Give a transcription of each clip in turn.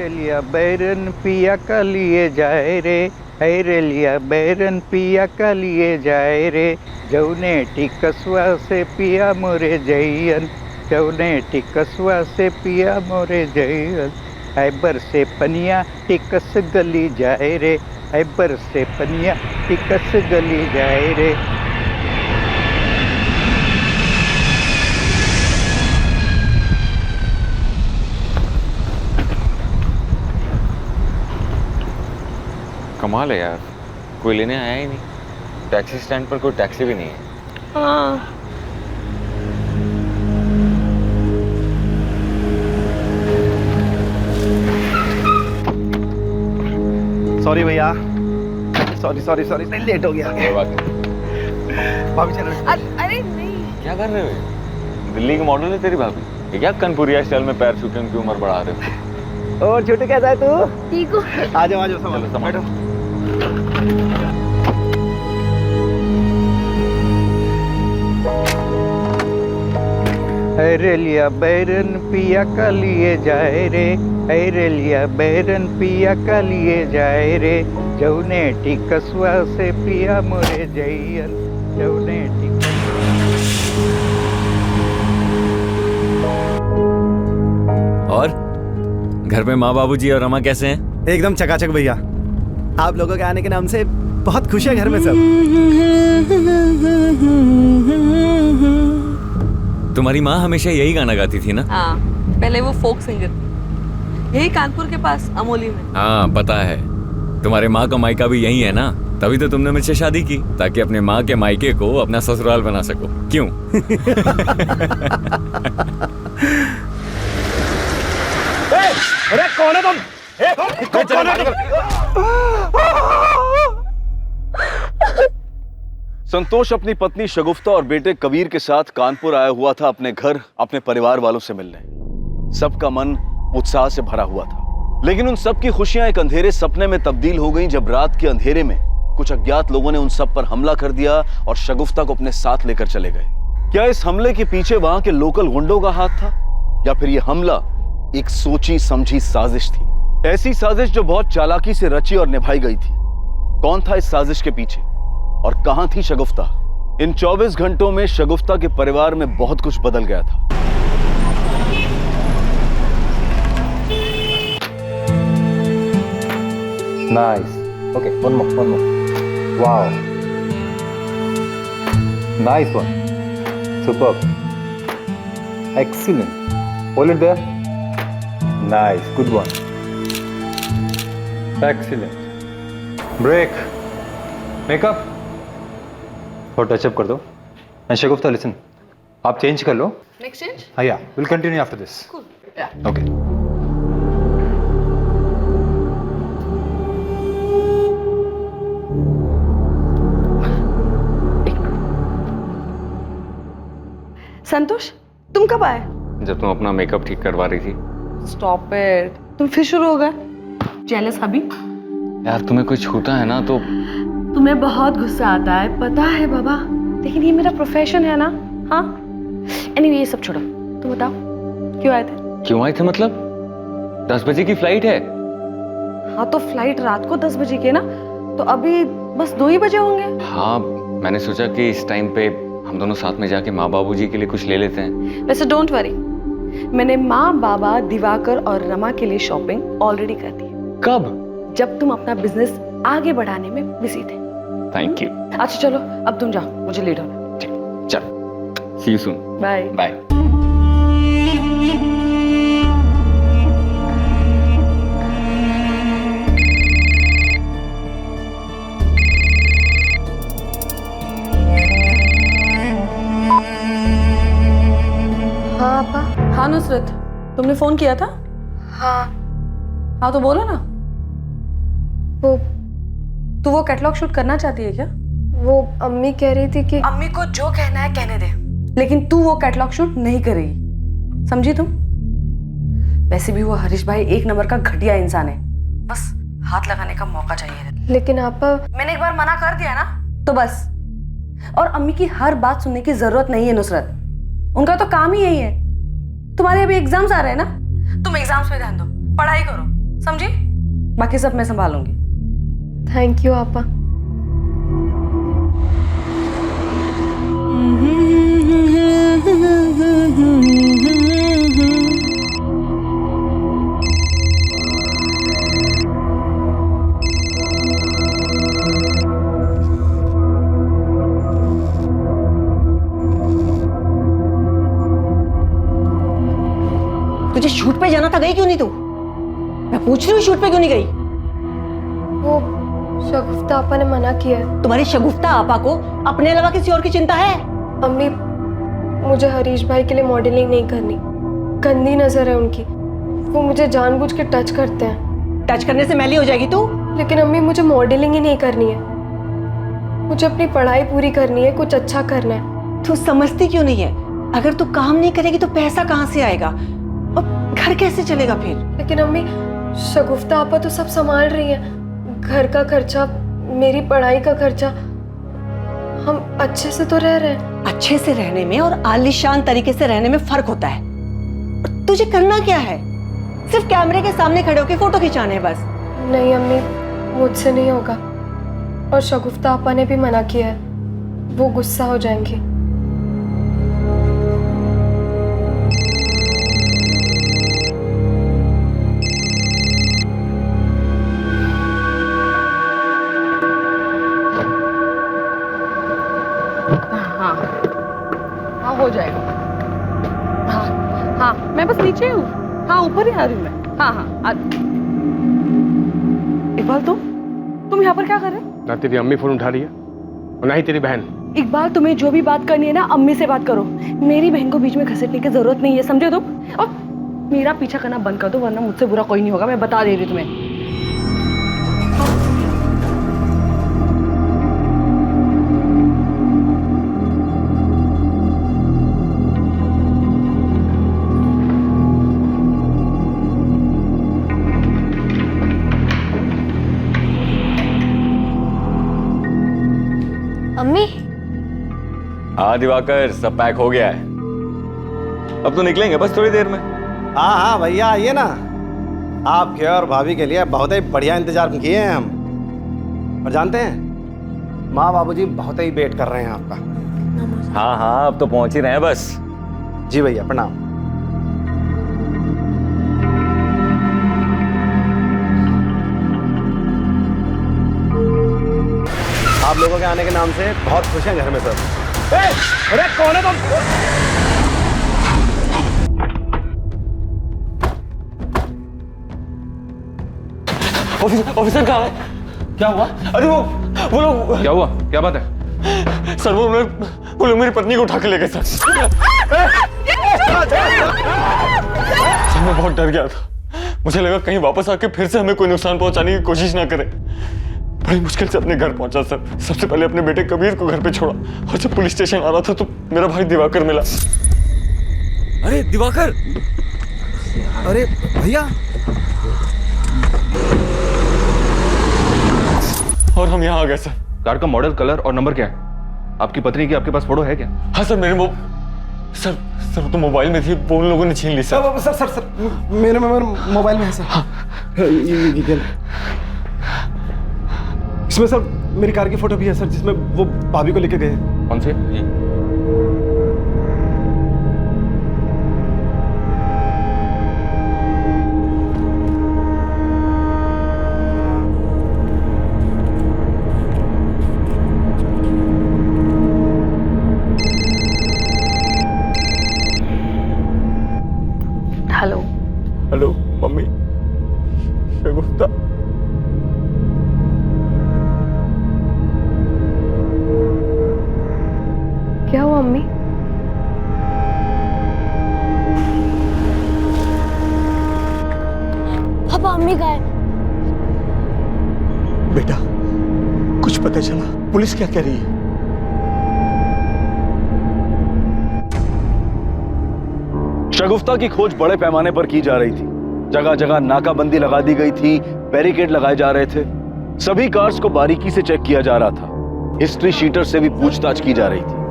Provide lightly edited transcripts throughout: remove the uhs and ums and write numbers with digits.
हैरेलिया बैरन पिया का लिए जाए रे, हैरेलिया बैरन पिया का लिए जाए रे, जौने टिकसवा से पिया मोरे जैयन, जौने टिकसवा से पिया मोरे जैयन, ऐबर से पनिया टिकस गली जाए रे, ऐबर से पनिया टिकस गली जाए रे। कमाल है यार, कोई लेने आया ही नहीं। टैक्सी स्टैंड पर कोई टैक्सी भी नहीं है। हाँ। सॉरी भैया, सॉरी सॉरी सॉरी, लेट हो गया। भाभी चलो। अरे नहीं, क्या कर रहे हो? दिल्ली की मॉडल है तेरी भाभी, ये क्या कनपुरिया स्टाइल में पैर छूके उनकी उम्र बढ़ा रहे हो? और छोटू कैसा है तू? ठीक हो? आ जाओ बैठो। हैरेलिया बैरन पिया का लिए जाए रे, हैरेलिया बैरन पिया का लिए जाए रे, जौने टिकसवा से पिया मोरे जैयन, जौने और घर में माँ बाबूजी और रमा कैसे हैं? एकदम चकाचक भैया, आप लोगों के आने के नाम से बहुत खुश है घर में सब। तुम्हारी माँ हमेशा यही गाना गाती थी ना? हाँ, पहले वो फोक सिंगर, यही कानपुर के पास अमोली में। हाँ पता है, तुम्हारे माँ का मायका भी यही है ना, तभी तो तुमने मुझसे शादी की, ताकि अपने माँ के मायके को अपना ससुराल बना सको। क्यों? अरे कौन है तुम? कौन है तुम? संतोष अपनी पत्नी शगुफ्ता और बेटे कबीर के साथ कानपुर आया हुआ था अपने घर, अपने परिवार वालों से मिलने। सबका मन उत्साह से भरा हुआ था, लेकिन उन सब की खुशियां एक अंधेरे सपने में तब्दील हो गईं जब रात के अंधेरे में कुछ अज्ञात लोगों ने उन सब पर हमला कर दिया और शगुफ्ता को अपने साथ लेकर चले गए। क्या इस हमले के पीछे वहां के लोकल गुंडों का हाथ था, या फिर यह हमला एक सोची समझी साजिश थी? ऐसी साजिश जो बहुत चालाकी से रची और निभाई गई थी। कौन था इस साजिश के पीछे और कहां थी शगुफ्ता? इन 24 घंटों में शगुफ्ता के परिवार में बहुत कुछ बदल गया था। Nice. Okay, one more. Wow. Nice one. Superb. Excellent. Hold it there. Nice. Good one. Excellent. Break. Makeup. थोड़ा टचअप कर दो. And Shagufta, listen. आप चेंज कर लो. Next change? हाँ, yeah. We'll continue after this. Cool. Yeah. Okay. संतोष, तुम कब आए? जब तुम अपना मेकअप ठीक करवा रही थी। Stop it. तुम फिर शुरू हो गए? Jealous हबी? यार तुम्हें कोई छूता है ना तो तुम्हें बहुत गुस्सा आता है, पता है बाबा, लेकिन ये मेरा प्रोफेशन है ना। हाँ, एनीवे ये सब छोड़ो, तुम बताओ क्यों आए थे? क्यों आए थे मतलब? 10 बजे की फ्लाइट है। हाँ तो फ्लाइट रात को 10 बजे की है ना, तो अभी बस 2 ही बजे होंगे। हाँ, मैंने सोचा कि इस टाइम पे हम दोनों साथ में जाके माँ बाबूजी के लिए कुछ ले लेते हैं। वैसे डोंट वरी, मैंने माँ बाबा दिवाकर और रमा के लिए शॉपिंग ऑलरेडी कर दी। कब? जब तुम अपना बिजनेस आगे बढ़ाने में बिजी थे। Thank you. अच्छा चलो, अब तुम जाओ, मुझे लेट होना। चल, see you soon. Bye bye. हाँ पापा। हाँ नुसरत, तुमने फोन किया था? हाँ। हाँ तो बोलो ना। तू वो कैटलॉग शूट करना चाहती है क्या? वो अम्मी कह रही थी कि अम्मी को जो कहना है कहने दे, लेकिन तू वो कैटलॉग शूट नहीं करेगी, समझी तुम? वैसे भी वो हरीश भाई एक नंबर का घटिया इंसान है, बस हाथ लगाने का मौका चाहिए। लेकिन आपा, मैंने एक बार मना कर दिया ना तो बस। और अम्मी की हर बात सुनने की जरूरत नहीं है नुसरत, उनका तो काम ही यही है। तुम्हारे अभी एग्जाम्स आ रहे हैं ना, तुम एग्जाम्स पे ध्यान दो, पढ़ाई करो, समझी? बाकी सब मैं संभालूंगी। थैंक यू आपा। तुझे शूट पे जाना था, गई क्यों नहीं तू? मैं पूछ रही हूँ शूट पे क्यों नहीं गई? वो शगुफ्ता आपा ने मना किया है। तुम्हारी शगुफ्ता आपा को अपने अलावा किसी और की चिंता है? अम्मी, मुझे हरीश भाई के लिए मॉडलिंग नहीं करनी। गंदी नजर है उनकी। वो मुझे जानबूझ के टच करते हैं। टच करने से मैली हो जाएगी तू। लेकिन अम्मी, मुझे मॉडलिंग ही नहीं करनी है। मुझे अपनी पढ़ाई पूरी करनी है, कुछ अच्छा करना है। तू समझती क्यों नहीं है? अगर तू काम नहीं करेगी तो पैसा कहाँ से आएगा और घर कैसे चलेगा फिर? लेकिन अम्मी, शगुफ्ता आपा तो सब संभाल रही है। घर का खर्चा, मेरी पढ़ाई का खर्चा। हम अच्छे से तो रह रहे हैं। अच्छे से रहने में और आलीशान तरीके से रहने में फर्क होता है। और तुझे करना क्या है? सिर्फ कैमरे के सामने खड़े होकर फोटो खिंचाने बस। नहीं अम्मी, मुझसे नहीं होगा। और शगुफ्ता आपा ने भी मना किया है। वो गुस्सा हो जाएंगी। हाँ हो जाएगा। हाँ हाँ, मैं बस नीचे हूँ। हाँ, ऊपर ही आ रही हूँ मैं। हाँ हाँ इकबाल, तुम यहाँ पर क्या कर रहे हो? ना तेरी अम्मी फोन उठा रही है और ना ही तेरी बहन। इकबाल, तुम्हें जो भी बात करनी है ना, अम्मी से बात करो। मेरी बहन को बीच में घसीटने की जरूरत नहीं है, समझे तुम? और मेरा पीछा करना बंद कर दो, वरना मुझसे बुरा कोई नहीं होगा, मैं बता दे रही तुम्हें। अम्मी, हाँ दिवाकर, सब पैक हो गया है। अब तो निकलेंगे बस थोड़ी देर में। हाँ हाँ भैया, आइए ना। आपके और भाभी के लिए बहुत ही बढ़िया इंतजार किए हैं हम। और जानते हैं, माँ बाबूजी बहुत ही वेट कर रहे हैं आपका। हाँ हाँ, अब तो पहुंच ही रहे हैं बस। जी भैया, प्रणाम। आप लोगों के आने के नाम से बहुत खुश हैं घर में सब। अरे कौन है तुम? ऑफिसर कहाँ है? क्या हुआ? अरे वो लोग। क्या हुआ? क्या बात है? सर वो लोग मेरी पत्नी को उठा के ले गए सर। सर मैं बहुत डर गया था। मुझे लगा कहीं वापस आके फिर से हमें कोई नुकसान पहुंचाने की कोशिश ना करे। बड़ी मुश्किल से अपने घर पहुंचा सर। सबसे पहले अपने बेटे कबीर को घर पे छोड़ा और जब पुलिस स्टेशन आ रहा था तो मेरा भाई दिवाकर मिला। अरे दिवाकर! अरे भैया, और हम यहाँ आ गए सर। कार का मॉडल, कलर और नंबर क्या है? आपकी पत्नी की आपके पास फोटो है क्या? हाँ सर, मेरे सर तो मोबाइल में थी, वो उन लोगों ने छीन ली सर। सर मेरे मोबाइल में है सर। हाँ। ये इसमें सर मेरी कार की फोटो भी है सर, जिसमें वो भाभी को लेके गए। कौन सी? हेलो। हेलो मम्मी, शगुफ्ता। क्या हुआ अम्मी? पापा, अम्मी गायब। बेटा, कुछ पता चला? पुलिस क्या कह रही है? शगुफ्ता की खोज बड़े पैमाने पर की जा रही थी। जगह जगह नाकाबंदी लगा दी गई थी, बैरिकेड लगाए जा रहे थे। सभी कार्स को बारीकी से चेक किया जा रहा था। हिस्ट्री शीटर से भी पूछताछ की जा रही थी।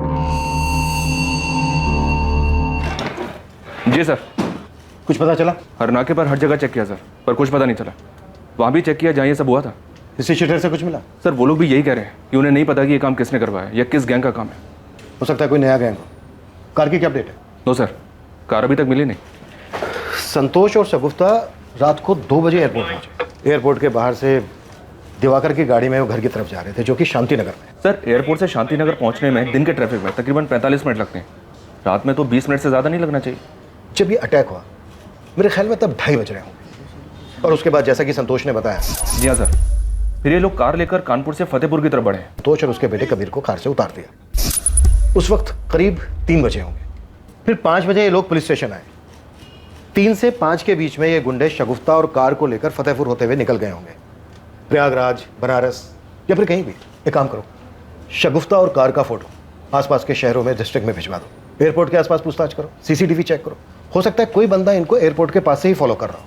जी सर। कुछ पता चला? हर नाके पर हर जगह चेक किया सर। पर कुछ पता नहीं चला। वहाँ भी चेक किया जहाँ ये सब हुआ था। किसी शटर से कुछ मिला? सर वो लोग भी यही कह रहे हैं कि उन्हें नहीं पता कि ये काम किसने करवाया या किस गैंग का काम है। हो सकता है कोई नया गैंग हो। कार की क्या अपडेट है? नो सर, कार अभी तक मिली नहीं। संतोष और शगुफ्ता रात को 2 बजे एयरपोर्ट पहुंचे। एयरपोर्ट के बाहर से दिवाकर की गाड़ी में वो घर की तरफ जा रहे थे, जो कि शांति नगर में। सर एयरपोर्ट से शांति नगर पहुँचने में दिन के ट्रैफिक में तकरीबन 45 मिनट लगते हैं। रात में तो 20 मिनट से ज़्यादा नहीं लगना चाहिए। जब ये अटैक हुआ मेरे ख्याल में तब 2:30 बज रहे होंगे। और उसके बाद जैसा कि संतोष ने बताया, जी हाँ सर, फिर ये लोग कार लेकर कानपुर से फतेहपुर की तरफ बढ़े। संतोष और उसके बेटे कबीर को कार से उतार दिया। उस वक्त करीब 3 बजे होंगे। फिर 5 बजे ये लोग पुलिस स्टेशन आए। 3 से 5 के बीच में ये गुंडे शगुफ्ता और कार को लेकर फतेहपुर होते हुए निकल गए होंगे, प्रयागराज, बनारस या फिर कहीं भी। एक काम करो, शगुफ्ता और कार का फोटो आसपास के शहरों में डिस्ट्रिक्ट में भिजवा दो। एयरपोर्ट के आसपास पूछताछ करो, सीसीटीवी चेक करो। हो सकता है कोई बंदा इनको एयरपोर्ट के पास से ही फॉलो कर रहा हो।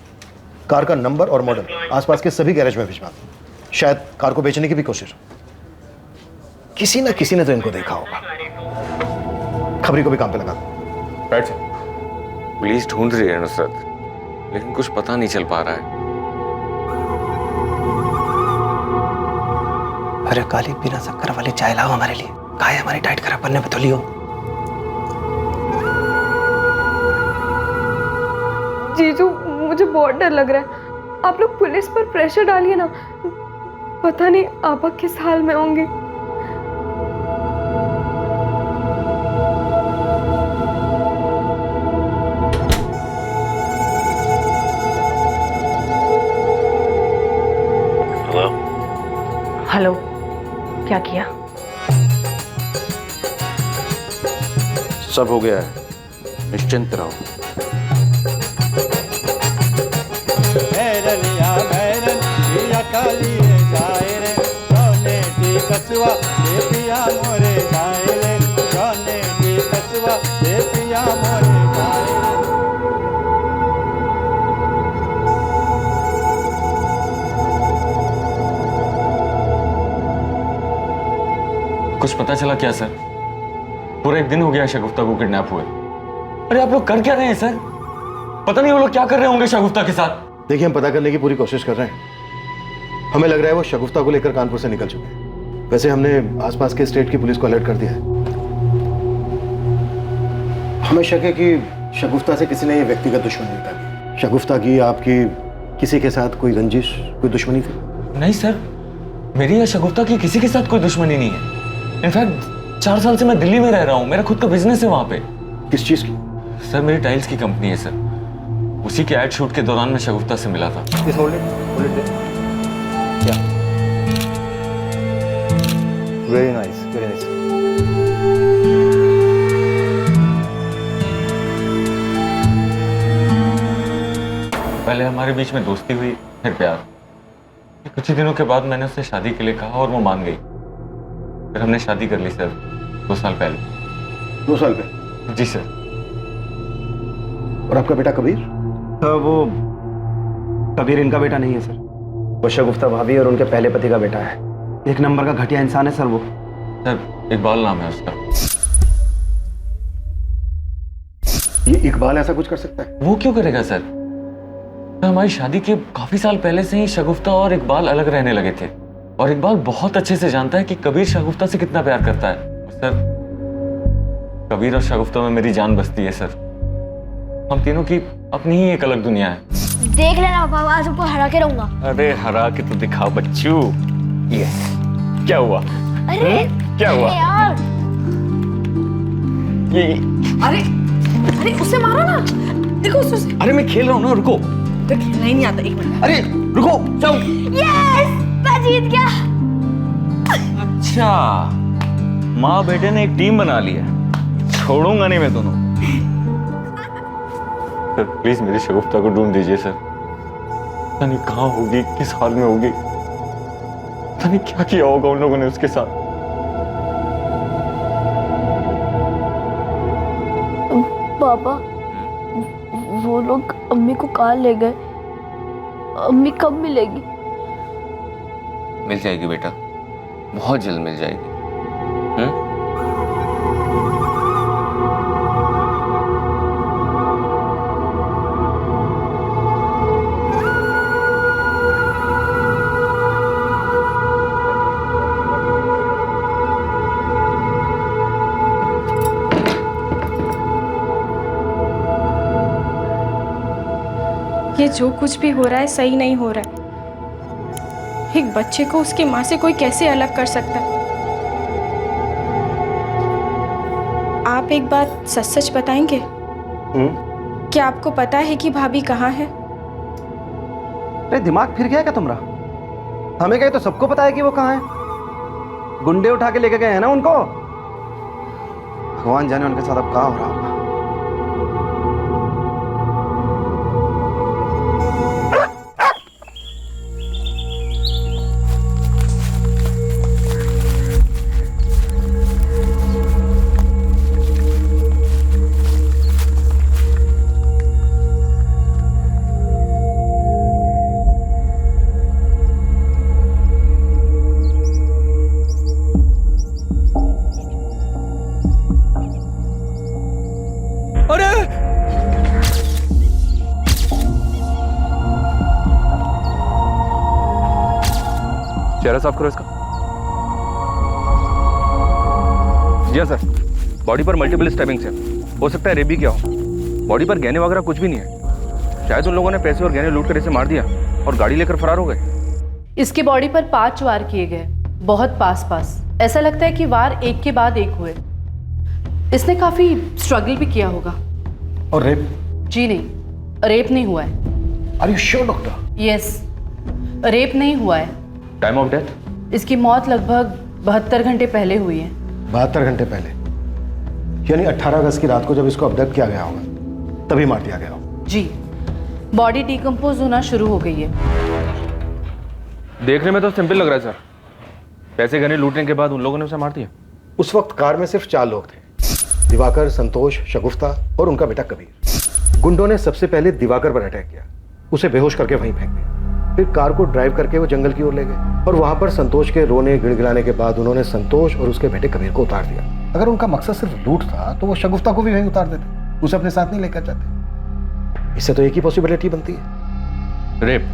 कार का नंबर और मॉडल आसपास के सभी गैरेज में भिजवा दो। शायद कार को बेचने की भी कोशिश हो। किसी ना किसी ने तो इनको देखा होगा। खबरी को भी काम पे लगा दो। बैठ जा। पुलिस ढूंढ रही है नुसरत, लेकिन कुछ पता नहीं चल पा रहा है। अरे काली, बिना शक्कर वाली चाय लाओ हमारे लिए। कहा है हमारी डाइट खराब करने में तो लियो। जीजू मुझे बहुत डर लग रहा है। आप लोग पुलिस पर प्रेशर डालिए ना। पता नहीं आपा किस हाल में होंगे। हेलो, क्या किया? सब हो गया है, निश्चिंत रहो। कुछ पता चला क्या सर? पूरा 1 दिन हो गया शगुफ्ता को किडनैप हुए। अरे आप लोग कर क्या रहे हैं सर? पता नहीं वो लोग क्या कर रहे होंगे शगुफ्ता के साथ। देखिए, हम पता करने की पूरी कोशिश कर रहे हैं। हमें लग रहा है वो शगुफ्ता को लेकर कानपुर से निकल चुके हैं। वैसे हमने आसपास के स्टेट की पुलिस को अलर्ट कर दिया है। हमें शक है कि शगुफ्ता से किसी ने ये व्यक्तिगत दुश्मनी निकाली। शगुफ्ता की, आपकी किसी के साथ कोई रंजिश, कोई दुश्मनी थी? नहीं सर, मेरी या शगुफ्ता की किसी के साथ कोई दुश्मनी नहीं है। इनफैक्ट 4 साल से मैं दिल्ली में रह रहा हूँ। मेरा खुद का बिजनेस है वहाँ पे। किस चीज की? सर मेरी टाइल्स की कंपनी है सर। उसी के एड शूट के दौरान मैं शगुफ्ता से मिला था। Very nice, very nice. पहले हमारे बीच में दोस्ती हुई, फिर प्यार। कुछ ही दिनों के बाद मैंने उससे शादी के लिए कहा और वो मान गई। फिर हमने शादी कर ली सर 2 साल पहले। 2 साल पहले? जी सर। और आपका बेटा कबीर? वो कबीर इनका बेटा नहीं है सर। वो शगुफ्ता भाभी और उनके पहले पति का बेटा है। 1 नंबर का घटिया इंसान है सर वो। सर इकबाल नाम है उसका। ये इकबाल ऐसा कुछ कर सकता है? वो क्यों करेगा सर? तो हमारी शादी के काफी साल पहले से ही शगुफ्ता और इकबाल अलग रहने लगे थे। और इकबाल बहुत अच्छे से जानता है कि कबीर शगुफ्ता से कितना प्यार करता है। सर कबीर और शगुफ्ता में मेरी जान बसती है सर। हम तीनों की अपनी ही एक अलग दुनिया है। देख लेना बाबा, आज आपको हरा के रहूंगा। अरे हरा के तो दिखा बच्चू। ये क्या हुआ? अरे क्या हुआ? अरे यार, ये अरे अरे उसे मारो ना। देखो उसे। अरे मैं खेल रहा हूँ ना, रुको। तो खेलना ही नहीं आता। 1 मिनट। अरे रुको, जाओ। यस, मैं जीत गया। अच्छा, माँ बेटे ने एक टीम बना ली है। छोड़ूंगा नहीं मैं दोनों। सर प्लीज मेरी शगुफ्ता को ढूंढ दीजिए सर। पता नहीं कहाँ होगी, किस हाल में होगी। पता नहीं क्या किया होगा उन लोगों ने उसके साथ। पापा, वो लोग अम्मी को कहाँ ले गए? अम्मी कब मिलेगी? मिल जाएगी बेटा, बहुत जल्द मिल जाएगी। ये जो कुछ भी हो रहा है सही नहीं हो रहा है। एक बच्चे को उसकी माँ से कोई कैसे अलग कर सकता है? आप एक बात सच सच बताएंगे? क्या आपको पता है कि भाभी कहाँ है? अरे दिमाग फिर गया क्या तुम्हारा? हमें कहे तो सबको पता है कि वो कहाँ है। गुंडे उठा के लेके गए हैं ना उनको। भगवान जाने उनके साथ अब क्या हो रहा होगा। चेहरा साफ करो इसका। जी हाँ सर, बॉडी पर मल्टीपल स्टैबिंग्स है। हो सकता है रेप भी क्या हो। बॉडी पर गहने वगैरह कुछ भी नहीं है। शायद उन लोगों ने पैसे और गहने लूट कर इसे मार दिया और गाड़ी लेकर फरार हो गए। इसकी बॉडी पर 5 वार किए गए, बहुत पास पास। ऐसा लगता है कि वार एक के बाद एक हुए। इसने काफी स्ट्रगल भी किया होगा। और रेप? जी नहीं, रेप नहीं हुआ है। Are you sure doctor? Yes, rape नहीं हुआ है। Time of death? इसकी मौत लगभग 72 घंटे पहले हुई है। 72 घंटे पहले? यानी 18 अगस्त की रात को जब इसको अबडक्ट किया गया होगा तभी मार दिया गया होगा। जी, बॉडी डिकम्पोज होना शुरू हो गई है। देखने में तो सिंपल लग रहा है सर। पैसे गहने लूटने के बाद उन लोगों ने उसे मार दिया। उस वक्त कार में सिर्फ 4 लोग थे, दिवाकर, संतोष, शगुफ्ता और उनका बेटा कबीर। गुंडों ने सबसे पहले दिवाकर पर अटैक किया, उसे बेहोश करके वहीं फेंक दिया। फिर कार को ड्राइव करके वो जंगल की ओर ले गए और वहां पर संतोष के रोने गिड़गिड़ाने के बाद उन्होंने संतोष और उसके बेटे कबीर को उतार दिया। अगर उनका मकसद सिर्फ लूट था तो वो शगुफ्ता को भी वहीं उतार देते, उसे अपने साथ नहीं लेकर जाते। इससे तो एक ही पॉसिबिलिटी बनती है, रेप।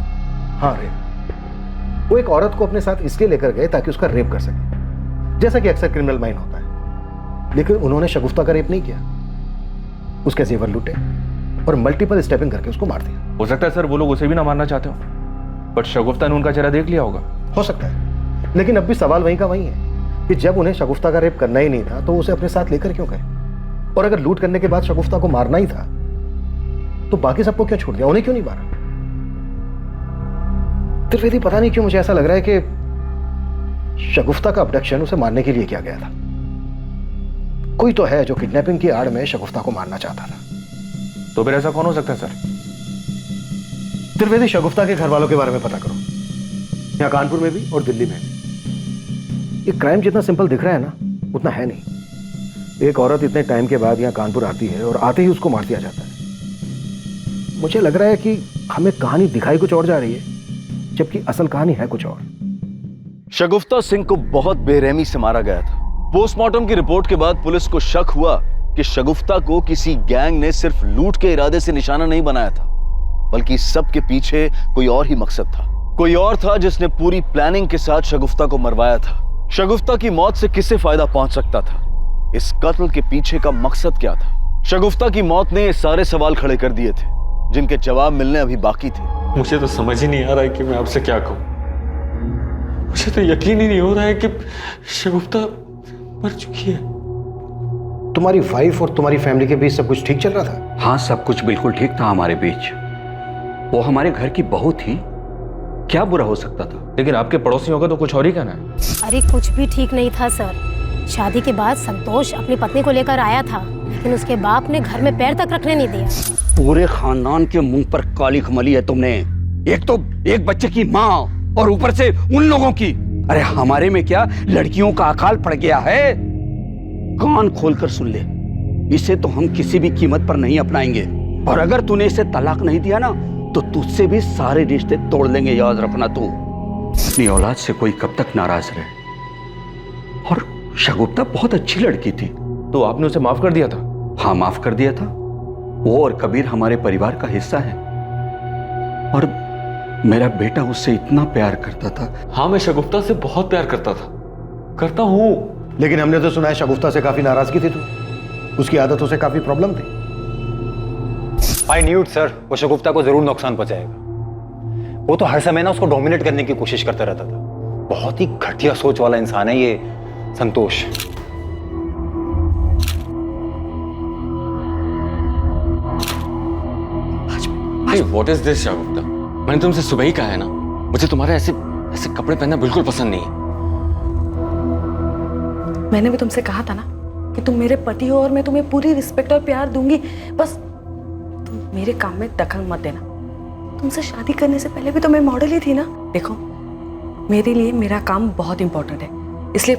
हाँ, रेप। वो एक औरत को अपने साथ इसलिए लेकर गए ताकि उसका रेप कर सके, जैसा कि अक्सर क्रिमिनल माइंड होता है। लेकिन उन्होंने शगुफ्ता का रेप नहीं किया, उसके जेवर लूटे और मल्टीपल स्टेपिंग करके उसको मार दिया। हो सकता है सर वो लोग उसे भी ना मारना चाहते हो, बट शगुफ्ता ने उनका चेहरा देख लिया होगा। हो सकता है, लेकिन अब भी सवाल वहीं का वहीं है कि जब उन्हें शगुफ्ता का रेप करना ही नहीं था तो उसे अपने साथ लेकर क्यों गए? और अगर लूट करने के बाद शगुफ्ता को मारना ही था तो बाकी सबको क्यों छोड़ दिया, उन्हें क्यों नहीं मारा? त्रिवेदी, पता नहीं क्यों मुझे ऐसा लग रहा है कि शगुफ्ता का अबडक्शन उसे मारने के लिए किया गया था। कोई तो है जो किडनैपिंग की आड़ में शगुफ्ता को मारना चाहता था। तो फिर ऐसा कौन हो सकता है सर? त्रिवेदी, शगुफ्ता के घर वालों के बारे में पता करो, यहाँ कानपुर में भी और दिल्ली में भी। ये क्राइम जितना सिंपल दिख रहा है ना, उतना है नहीं। एक औरत इतने टाइम के बाद यहाँ कानपुर आती है और आते ही उसको मार दिया जाता है। मुझे लग रहा है कि हमें कहानी दिखाई कुछ और जा रही है, जबकि असल कहानी है कुछ और। शगुफ्ता सिंह को बहुत बेरहमी से मारा गया था। पोस्टमार्टम की रिपोर्ट के बाद पुलिस को शक हुआ कि शगुफ्ता को किसी गैंग ने सिर्फ लूट के इरादे से निशाना नहीं बनाया था, बल्कि सबके पीछे कोई और ही मकसद था। कोई और था जिसने पूरी प्लानिंग के साथ शगुफ्ता को मरवाया था। शगुफ्ता की मौत से किसे फायदा पहुंच सकता था? इस कत्ल के पीछे का मकसद क्या था? शगुफ्ता की मौत ने ये सारे सवाल खड़े कर दिए थे जिनके जवाब मिलने अभी बाकी थे। मुझे तो समझ ही नहीं आ रहा है कि मैं आपसे क्या कहूं। मुझे तो यकीन ही नहीं हो रहा है कि शगुफ्ता मर चुकी है। तुम्हारी वाइफ और तुम्हारी फैमिली के बीच सब कुछ ठीक चल रहा था? हाँ, सब कुछ बिल्कुल ठीक था हमारे बीच। वो हमारे घर की बहू थी, क्या बुरा हो सकता था? लेकिन आपके पड़ोसियों का तो कुछ और ही कहना है। अरे कुछ भी ठीक नहीं था सर। शादी के बाद संतोष अपनी पत्नी को लेकर आया था, लेकिन उसके बाप ने घर में पैर तक रखने नहीं दिया। पूरे खानदान के मुंह पर काली खमली है तुमने। एक तो एक बच्चे की माँ और ऊपर से उन लोगों की। अरे हमारे में क्या लड़कियों का अकाल पड़ गया है? कान खोलकर सुन ले, इसे तो हम किसी भी कीमत पर नहीं अपनाएंगे। और अगर तूने इसे तलाक नहीं दिया ना तो तुझसे भी सारे रिश्ते तोड़ लेंगे, याद रखना। तू अपनी औलाद से कोई कब तक नाराज रहे। और शगुफ्ता बहुत अच्छी लड़की थी। तो आपने उसे माफ कर दिया था? हाँ, माफ कर दिया था। वो और कबीर हमारे परिवार का हिस्सा है और मेरा बेटा उससे इतना प्यार करता था। हाँ, मैं शगुफ्ता से बहुत प्यार करता था, करता हूँ। लेकिन हमने तो सुना है शगुफ्ता से काफी नाराजगी थी, तो उसकी आदतों से काफी प्रॉब्लम थी। आई न्यू इट सर, वो शगुफ्ता को जरूर नुकसान पहुंचाएगा। वो तो हर समय ना उसको डोमिनेट करने की कोशिश करता रहता था। बहुत ही घटिया सोच वाला इंसान है ये संतोष। व्हाट इज दिस शगुफ्ता? मैंने तुमसे सुबह ही कहा है ना, मुझे तुम्हारे ऐसे ऐसे कपड़े पहनना बिल्कुल पसंद नहीं है। मैंने भी तुमसे कहा था ना कि तुम मेरे पति हो और मैं तुम्हें पूरी रिस्पेक्ट और प्यार दूंगी, बस तुम मेरे काम में दखल मत देना। तुमसे शादी करने से पहले भी तो मैं मॉडल ही थी ना। देखो, मेरे लिए मेरा काम बहुत इंपॉर्टेंट है, इसलिए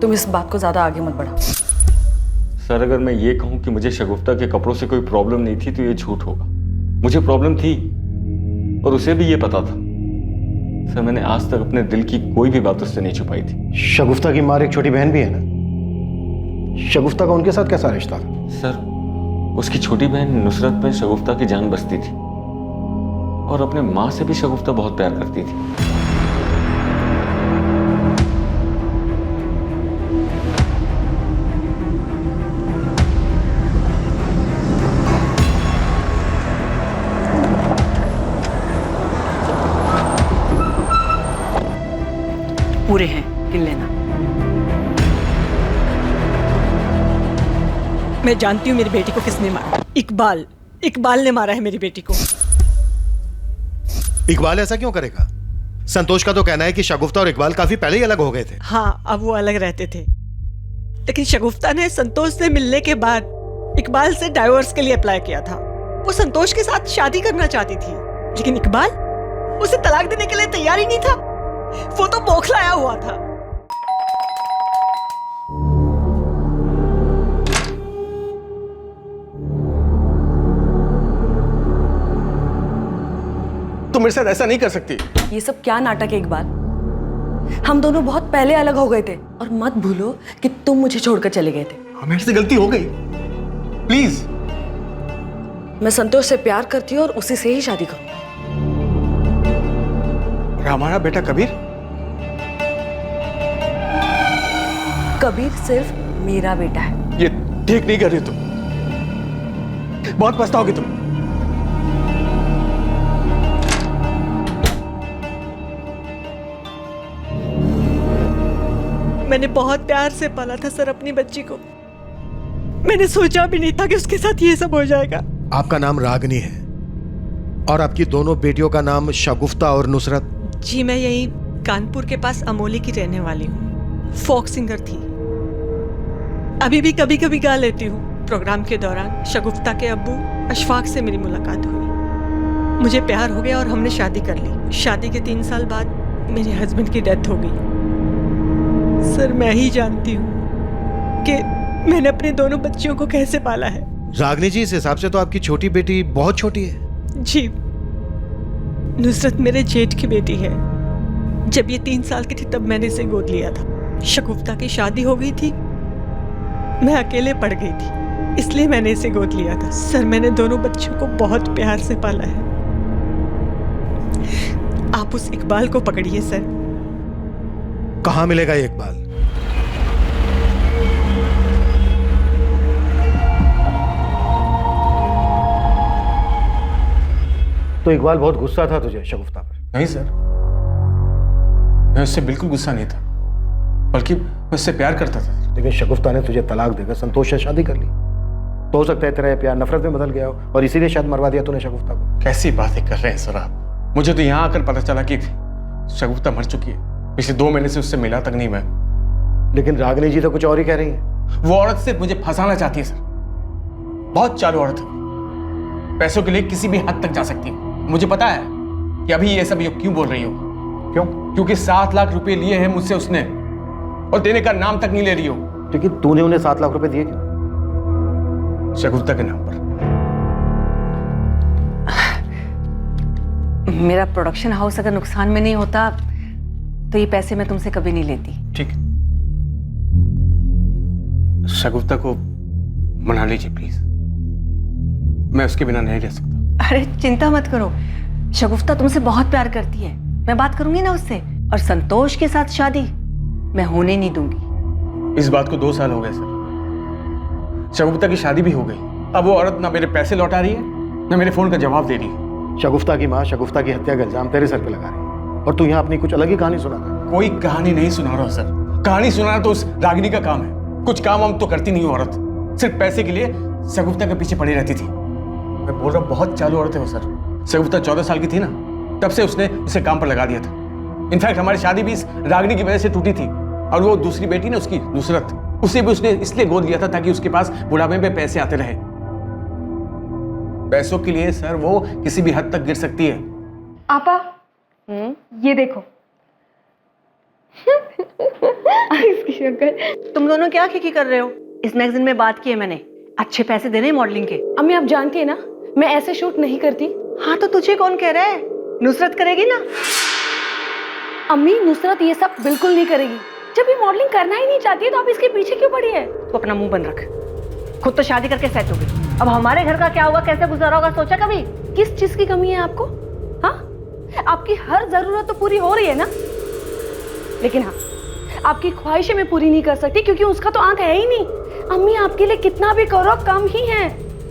तुम इस बात को ज्यादा आगे मत बढ़ाओ। सर, अगर मैं ये कहूं कि मुझे शगुफ्ता के कपड़ों से कोई प्रॉब्लम नहीं थी तो ये झूठ होगा। मुझे प्रॉब्लम थी और उसे भी ये पता था। सर, मैंने आज तक अपने दिल की कोई भी बात उससे नहीं छुपाई थी। शगुफ्ता की माँ एक छोटी बहन भी है ना, शगुफ्ता का उनके साथ कैसा रिश्ता था? सर, उसकी छोटी बहन नुसरत में शगुफ्ता की जान बसती थी और अपने माँ से भी शगुफ्ता बहुत प्यार करती थी। पूरे हैं, गिन लेना। मैं जानती हूँ मेरी बेटी को किसने मारा। इकबाल, इकबाल ने मारा है मेरी बेटी को। इकबाल ऐसा क्यों करेगा? संतोष का तो कहना है कि शगुफ्ता और इकबाल काफी पहले ही अलग हो गए थे। हाँ, अब वो अलग रहते थे, लेकिन शगुफ्ता ने संतोष से मिलने के बाद इकबाल से डाइवोर्स के लिए अप्लाई किया था। वो संतोष के साथ शादी करना चाहती थी, लेकिन इकबाल उसे तलाक देने के लिए तैयार ही नहीं था। वो तो बौखलाया हुआ था। तुम मेरे साथ ऐसा नहीं कर सकती। ये सब क्या नाटक है इकबाल? हम दोनों बहुत पहले अलग हो गए थे और मत भूलो कि तुम मुझे छोड़कर चले गए थे। मेरे से गलती हो गई, प्लीज। मैं संतोष से प्यार करती हूँ और उसी से ही शादी करूँ। हमारा बेटा कबीर? कबीर सिर्फ मेरा बेटा है। ये ठीक नहीं कर रही तुम, बहुत पछताओगी तुम। मैंने बहुत प्यार से पाला था सर अपनी बच्ची को। मैंने सोचा भी नहीं था कि उसके साथ ये सब हो जाएगा। आपका नाम रागनी है और आपकी दोनों बेटियों का नाम शगुफ्ता और नुसरत। जी, मैं यही कानपुर के पास अमोली की रहने वाली हूँ। फोक सिंगर थी, अभी भी कभी कभी गा लेती हूँ। प्रोग्राम के दौरान शगुफ्ता के अब्बू अशफाक से मेरी मुलाकात हुई। मुझे प्यार हो गया और हमने शादी कर ली। शादी के 3 साल बाद मेरे हस्बैंड की डेथ हो गई। सर, मैं ही जानती हूँ कि मैंने अपने दोनों बच्चियों को कैसे पाला है। रागनी जी, इस हिसाब से तो आपकी छोटी बेटी बहुत छोटी है। जी, नुसरत मेरे जेठ की बेटी है। जब ये 3 साल की थी तब मैंने इसे गोद लिया था। शगुफ्ता की शादी हो गई थी, मैं अकेले पड़ गई थी, इसलिए मैंने इसे गोद लिया था। सर, मैंने दोनों बच्चों को बहुत प्यार से पाला है। आप उस इकबाल को पकड़िए सर। कहाँ मिलेगा ये इकबाल? तो इकबाल बहुत गुस्सा था तुझे शगुफ्ता पर? नहीं सर, मैं उससे बिल्कुल गुस्सा नहीं था, बल्कि मैं उससे प्यार करता था। लेकिन शगुफ्ता ने तुझे तलाक देकर संतोष से शादी कर ली, तो हो सकता है तेरा ये प्यार नफरत में बदल गया हो और इसीलिए शायद मरवा दिया तूने शगुफ्ता को। कैसी बातें कर रहे हैं सर आप? मुझे तो यहाँ आकर पता चला कि शगुफ्ता मर चुकी है। पिछले 2 महीने से उससे मिला तक नहीं मैं। लेकिन रागनी जी तो कुछ और ही कह रही है। वो औरत सिर्फ मुझे फंसाना चाहती है सर, बहुत चालू औरत है। पैसों के लिए किसी भी हद तक जा सकती है। मुझे पता है कि अभी ये सब क्यों बोल रही हो। क्यों? क्योंकि 7 लाख रुपए लिए हैं मुझसे उसने और देने का नाम तक नहीं ले रही हो। लेकिन तूने उन्हें 7 लाख रुपए दिए क्यों? शगुफ्ता के नाम पर। मेरा प्रोडक्शन हाउस अगर नुकसान में नहीं होता तो ये पैसे मैं तुमसे कभी नहीं लेती। ठीक, शगुफ्ता को मना लीजिए प्लीज, मैं उसके बिना नहीं रह सकता। अरे चिंता मत करो, शगुफ्ता तुमसे बहुत प्यार करती है। मैं बात करूंगी ना उससे, और संतोष के साथ शादी मैं होने नहीं दूंगी। इस बात को 2 साल हो गए सर। शगुफ्ता की शादी भी हो गई, अब वो औरत ना मेरे पैसे लौटा रही है न मेरे फोन का जवाब दे रही। शगुफ्ता की माँ शगुफ्ता की हत्या का इल्जाम तेरे सर पे लगा रही है और तू यहाँ अपनी कुछ अलग ही कहानी सुना रहा है। कोई कहानी नहीं सुना रहा सर, कहानी सुनाना तो उस रागिनी का काम है। कुछ काम हम तो करती नहीं औरत, सिर्फ पैसे के लिए शगुफ्ता के पीछे पड़ी रहती थी। मैं बोल रहा हूँ बहुत चालू औरत है वो सर। शगुफ्ता 14 साल की थी ना, तब से उसने उसे काम पर लगा दिया था। इनफैक्ट हमारी शादी भी इस रागिनी की वजह से टूटी थी। और वो दूसरी बेटी ना उसकी, नुसरत, उसे भी उसने इसलिए गोद लिया था ताकि उसके पास बुढ़ापे में पैसे आते रहे। पैसों के लिए सर वो किसी भी हद तक गिर सकती है। आपा ये देखो इसकी शक्ल। तुम दोनों क्या खिकी कर रहे हो? इस मैगजीन में बात की है मैंने, अच्छे पैसे देने मॉडलिंग के। अम्मी आप जानती है ना मैं ऐसे शूट नहीं करती। हाँ तो तुझे कौन कह रहा है? नुसरत करेगी ना। अम्मी नुसरत ये सब बिल्कुल नहीं करेगी। जब ये मॉडलिंग करना ही नहीं चाहती है तो आप इसके पीछे क्यों पड़ी है? तू अपना मुंह बंद रख। खुद तो शादी करके सेट हो गई, अब हमारे घर का क्या होगा, कैसे गुजारा होगा, सोचा कभी? किस चीज की कमी है आपको? हाँ, आपकी हर जरूरत तो पूरी हो रही है ना। लेकिन हाँ, आपकी ख्वाहिशें मैं पूरी नहीं कर सकती क्योंकि उसका तो आंख है ही नहीं। अम्मी आपके लिए कितना भी करो कम ही है।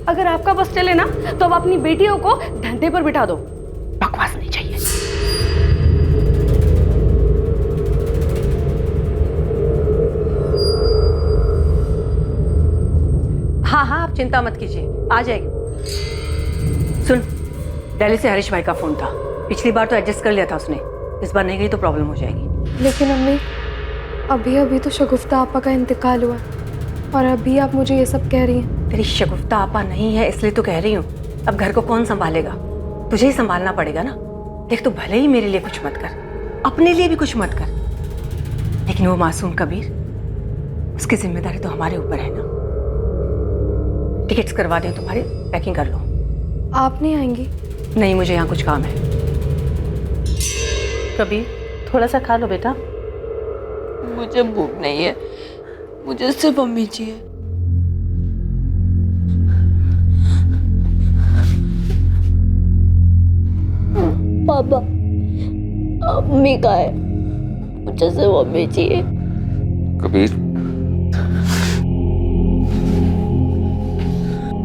अगर आपका बस चले ना तो अब अपनी बेटियों को धंधे पर बिठा दो। बकवास नहीं चाहिए। हाँ हाँ आप चिंता मत कीजिए, आ जाएगी। सुन, दिल्ली से हरीश भाई का फोन था। पिछली बार तो एडजस्ट कर लिया था उसने, इस बार नहीं गई तो प्रॉब्लम हो जाएगी। लेकिन अम्मी अभी अभी तो शगुफ्ता आपा का इंतकाल हुआ और अभी आप मुझे ये सब कह रही हैं। तेरी शगुफ्ता आपा नहीं है इसलिए तो कह रही हूँ। अब घर को कौन संभालेगा? तुझे ही संभालना पड़ेगा ना। देख तू भले ही मेरे लिए कुछ मत कर, अपने लिए भी कुछ मत कर, लेकिन वो मासूम कबीर, उसकी जिम्मेदारी तो हमारे ऊपर है ना। टिकट्स करवा दें तुम्हारी, पैकिंग कर लो। आप नहीं आएंगी? नहीं, मुझे यहाँ कुछ काम है। कबीर थोड़ा सा खा लो बेटा। मुझे भूख नहीं है, मुझे सिर्फ अम्मी चाहिए। पापा अम्मी का है, मुझे सिर्फ अम्मी चाहिए। कबीर,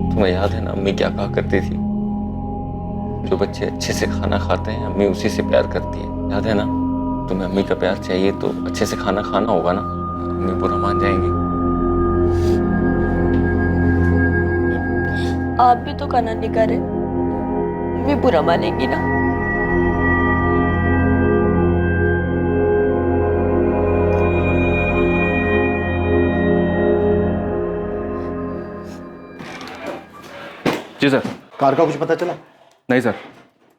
तुम्हें याद है ना अम्मी क्या कहा करती थी? जो बच्चे अच्छे से खाना खाते हैं अम्मी उसी से प्यार करती है, याद है ना? तुम्हें अम्मी का प्यार चाहिए तो अच्छे से खाना खाना होगा ना, अम्मी बुरा मान जाएंगी। आप भी तो खाना नहीं खा रहे, अम्मी बुरा मानेगी ना। जी सर। कार का कुछ पता चला? नहीं सर,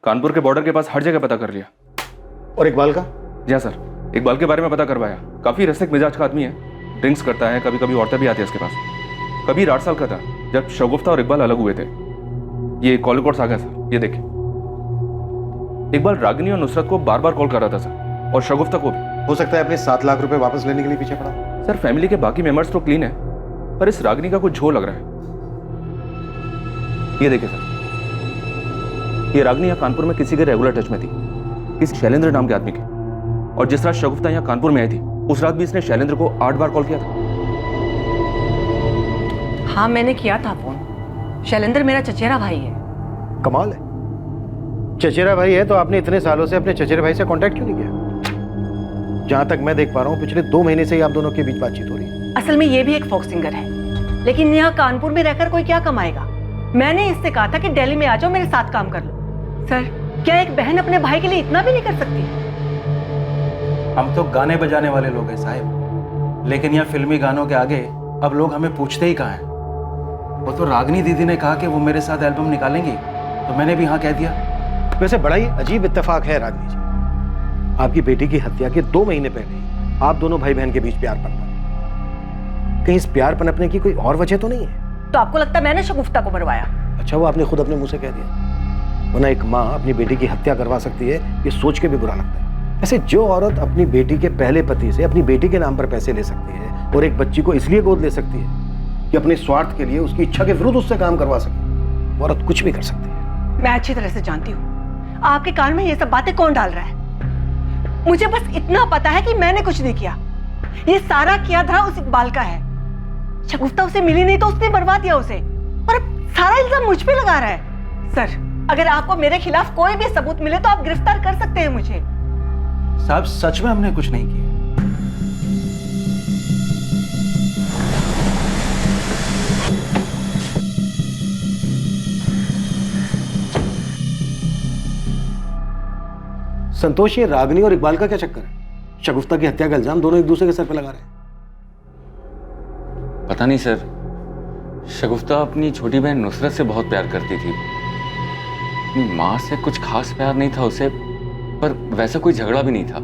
कानपुर के बॉर्डर के पास हर जगह पता कर लिया। और इकबाल का? जी हाँ सर, इकबाल के बारे में पता करवाया। काफी रसिक मिजाज का आदमी है, ड्रिंक्स करता है, कभी कभी औरतें भी आती है उसके पास। कबीर 8 साल का था जब शगुफ्ता और इकबाल अलग हुए थे। ये कॉल रिकॉर्ड्स आ गया सर, ये देखिए। इकबाल रागिनी और नुसरत को बार बार कॉल कर रहा था सर, और शगुफ्ता को भी। हो सकता है अपने 7 लाख रुपए वापस लेने के लिए पीछे पड़ा। सर फैमिली के बाकी मेंबर्स तो क्लीन है, पर इस रागिनी का कुछ झोल लग रहा है। ये देखिए सर, ये रागिनी यहाँ कानपुर में किसी के रेगुलर टच में थी, किसी शैलेंद्र नाम के आदमी के। और जिस रात शगुफ्ता यहाँ कानपुर में आई थी उस रात भी इसने शैलेंद्र को 8 बार कॉल किया था। हाँ मैंने किया था फोन। शैलेंद्र मेरा चचेरा भाई है। कमाल है, चचेरा भाई है तो आपने इतने सालों से अपने चचेरे भाई से कांटेक्ट क्यों नहीं किया? जहां तक मैं देख पा रहा हूँ पिछले 2 महीने से ही आप दोनों के बीच बातचीत हो रही है। असल में ये भी एक फोक सिंगर है, लेकिन यहाँ कानपुर में रहकर कोई क्या कमाएगा। मैंने इससे कहा था कि दिल्ली में आ जाओ, मेरे साथ काम कर लो। सर क्या एक बहन अपने भाई के लिए इतना भी नहीं कर सकती? हम तो गाने बजाने वाले लोग हैं साहब, लेकिन यहाँ फिल्मी गानों के आगे अब लोग हमें पूछते ही कहाँ हैं। वो तो रागिनी दीदी ने कहा कि वो मेरे साथ एल्बम निकालेंगी, तो मैंने भी हाँ कह दिया। वैसे बड़ा ही अजीब इत्तेफाक है रागिनी जी, आपकी बेटी की हत्या के 2 महीने पहले आप दोनों भाई बहन के बीच प्यार पनपा। कहीं इस प्यार पनपने की कोई और वजह तो नहीं है? तो आपको लगता है मैंने शगुफ्ता को मरवाया? अच्छा, वो आपने खुद अपने मुंह से कह दिया। वरना एक माँ अपनी बेटी की हत्या करवा सकती है, ये सोच के भी बुरा लगता है। ऐसे जो औरत अपनी बेटी के पहले पति से अपनी बेटी के नाम पर पैसे ले सकती है और एक बच्ची को इसलिए गोद ले सकती है कि अपने स्वार्थ के लिए उसकी इच्छा के विरुद्ध उससे काम करवा सके, औरत कुछ भी कर सकती है। मैं अच्छी तरह से जानती हूँ आपके कान में ये सब बातें कौन डाल रहा है। मुझे बस इतना पता है कि मैंने कुछ नहीं किया, ये सारा किया धरा उस इकबाल का है। शगुफ्ता उसे मिली नहीं तो उसने बर्बाद दिया उसे, और अब सारा इल्जाम मुझ पे लगा रहा है। सर, अगर आपको मेरे खिलाफ कोई भी सबूत मिले तो आप गिरफ्तार कर सकते हैं मुझे। साहब सच में हमने कुछ नहीं किया। संतोष, ये रागनी और इकबाल का क्या चक्कर है? शगुफ्ता की हत्या का इल्जाम दोनों एक दूसरे के सर पे लगा रहे हैं। पता नहीं सर, शगुफ्ता अपनी छोटी बहन नुसरत से बहुत प्यार करती थी। अपनी माँ से कुछ खास प्यार नहीं था उसे, पर वैसा कोई झगड़ा भी नहीं था।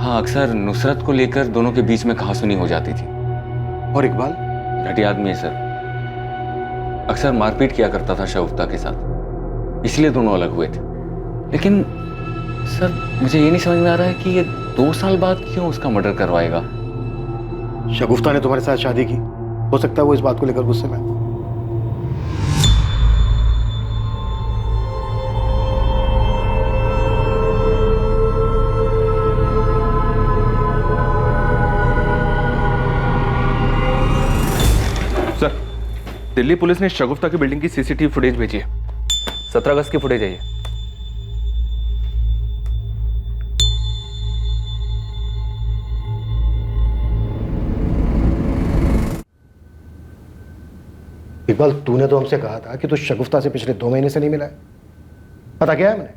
हाँ, अक्सर नुसरत को लेकर दोनों के बीच में कहासुनी हो जाती थी। और इकबाल? घटिया आदमी है सर, अक्सर मारपीट किया करता था शगुफ्ता के साथ, इसलिए दोनों अलग हुए थे। लेकिन सर, मुझे ये नहीं समझ में आ रहा है कि ये 2 साल बाद क्यों उसका मर्डर करवाएगा। शगुफ्ता ने तुम्हारे साथ शादी की, हो सकता है वो इस बात को लेकर गुस्से में। सर, दिल्ली पुलिस ने शगुफ्ता की बिल्डिंग की सीसीटीवी फुटेज भेजी है। 17 अगस्त की फुटेज है ये। इकबाल, तूने तो हमसे कहा था कि तू शगुफ्ता से पिछले 2 महीने से नहीं मिला है। पता क्या है हमने?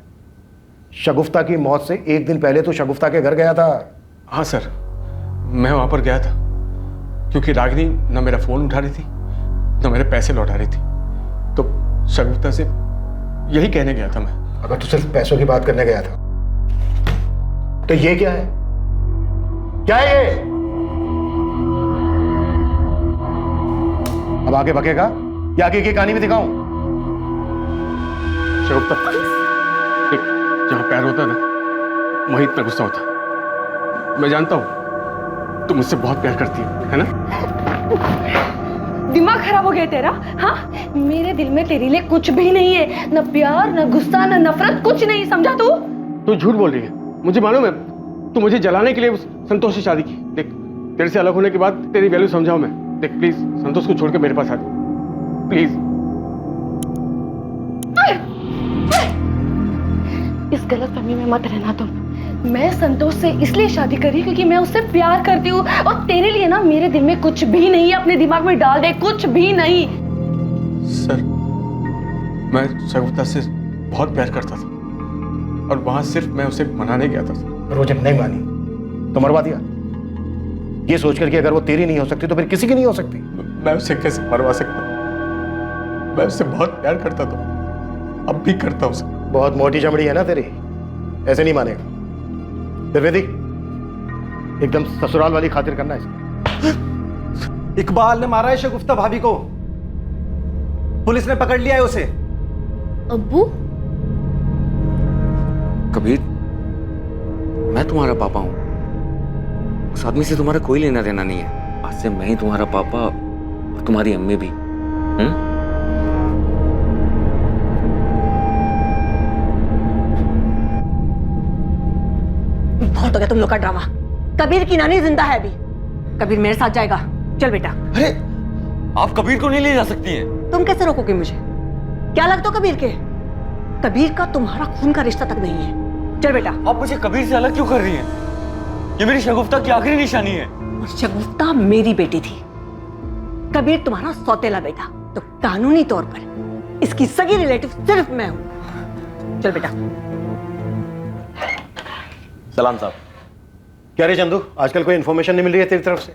शगुफ्ता की मौत से 1 दिन पहले तो शगुफ्ता के घर गया था। हाँ सर, मैं वहां पर गया था क्योंकि रागिनी ना मेरा फोन उठा रही थी ना मेरे पैसे लौटा रही थी, तो शगुफ्ता से यही कहने गया था मैं। अगर तू सिर्फ पैसों की बात करने गया था तो ये क्या है? क्या है ये? अब आगे बकेगा या आगे की कहानी भी दिखाऊं? शगुफ्ता, देख, जहां प्यार होता है ना, वहीं इतना गुस्सा होता है। मैं जानता हूं तुम मुझसे बहुत प्यार करती है ना? दिमाग खराब हो गया तेरा? हाँ, मेरे दिल में तेरे लिए कुछ भी नहीं है, न प्यार न गुस्सा न नफरत, कुछ नहीं, समझा तू? तू झूठ बोल रही है, मुझे मालूम है। तू मुझे जलाने के लिए उस संतोष से शादी की। देख, तेरे से अलग होने के बाद तेरी वैल्यू समझाऊं मैं। देख प्लीज, संतोष को छोड़ के मेरे पास आ जा प्लीज। इस गलतफहमी में मत रहना तुम। मैं संतोष से इसलिए शादी करी क्योंकि मैं उससे प्यार करती हूँ, और तेरे लिए ना मेरे दिल में कुछ भी नहीं है। अपने दिमाग में डाल दे, कुछ भी नहीं। सर, मैं शगुफ्ता से बहुत प्यार करता था और वहां सिर्फ मैं उसे मनाने गया था। और वो जब नहीं मानी तो मरवा दिया, ये सोचकर कि अगर वो तेरी नहीं हो सकती तो फिर किसी की नहीं हो सकती। मैं उसे कैसे मरवा सकता? मैं उससे बहुत प्यार करता था, अब भी करता हूं। बहुत मोटी चमड़ी है ना तेरी, ऐसे नहीं मानेगा। द्विवेदी, एकदम ससुराल वाली खातिर करना है। इकबाल ने मारा है शगुफ्ता भाभी को, पुलिस ने पकड़ लिया है उसे। अब्बू? कबीर, मैं तुम्हारा पापा हूं, उस आदमी से तुम्हारा कोई लेना देना नहीं है। आज से मैं ही तुम्हारा पापा और तुम्हारी अम्मी भी। बहुत हो गया तुम लोग का ड्रामा। कबीर की नानी जिंदा है अभी। कबीर मेरे साथ जाएगा। चल बेटा। अरे, आप कबीर को नहीं ले जा सकती हैं। तुम कैसे रोकोगे मुझे? क्या लगता हो कबीर के? कबीर का तुम्हारा खून का रिश्ता तक नहीं है। चल बेटा। आप मुझे कबीर से अलग क्यों कर रही हैं? ये मेरी शगुफ्ता की आखिरी निशानी है। शगुफ्ता मेरी बेटी थी, कबीर तुम्हारा सौतेला बेटा, तो कानूनी तौर पर इसकी सगी रिलेटिव सिर्फ मैं हूं। चल बेटा। सलाम साहब। क्या रे चंदू, आजकल कोई इन्फॉर्मेशन नहीं मिल रही है तेरी तरफ से?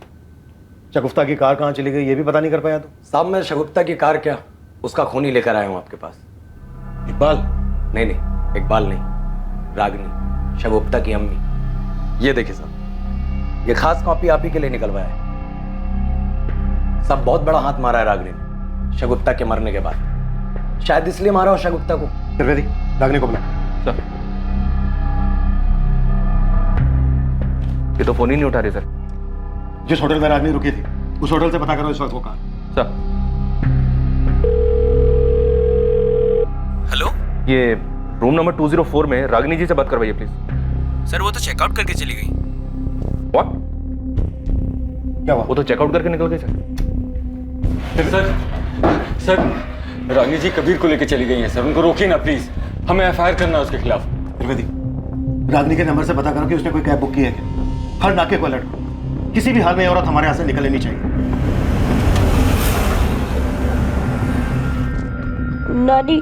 शगुफ्ता की कार कहाँ चली गई ये भी पता नहीं कर पाया तू? साहब, मैं शगुफ्ता की कार क्या, उसका खून ही लेकर आया हूं आपके पास। इकबाल? नहीं, इकबाल नहीं, रागिनी, शगुफ्ता की अम्मी। ये देखिए साहब, ये खास कॉपी आप ही के लिए निकलवाया है। सब बहुत बड़ा हाथ मारा है रागिनी ने शगुफ्ता के मरने के बाद, शायद इसलिए मारा हो शगुफ्ता को। त्रिवेदी, रागिनी को बुला। सर, ये तो फोन ही नहीं उठा रही सर। जिस होटल में रागिनी रुकी थी उस होटल से पता करो इस वक्त वो कहाँ। सर, हेलो, ये रूम नंबर 204 में रागिनी जी से बात करवाइए प्लीज। सर वो तो चेकआउट करके चली गई। व्हाट? क्या हुआ? वो तो चेकआउट करके निकल गई सर। सर, रानी जी कबीर को लेके चली गई हैं सर, उनको रोकिए ना प्लीज, हमें एफआईआर करना है उसके खिलाफ। त्रिवेदी, रागनी के नंबर से पता करो कि उसने कोई कैब बुक की है क्या। हर नाके को अलर्ट करो, किसी भी हाल में ये औरत हमारे यहाँ से निकल लेनी चाहिए। नानी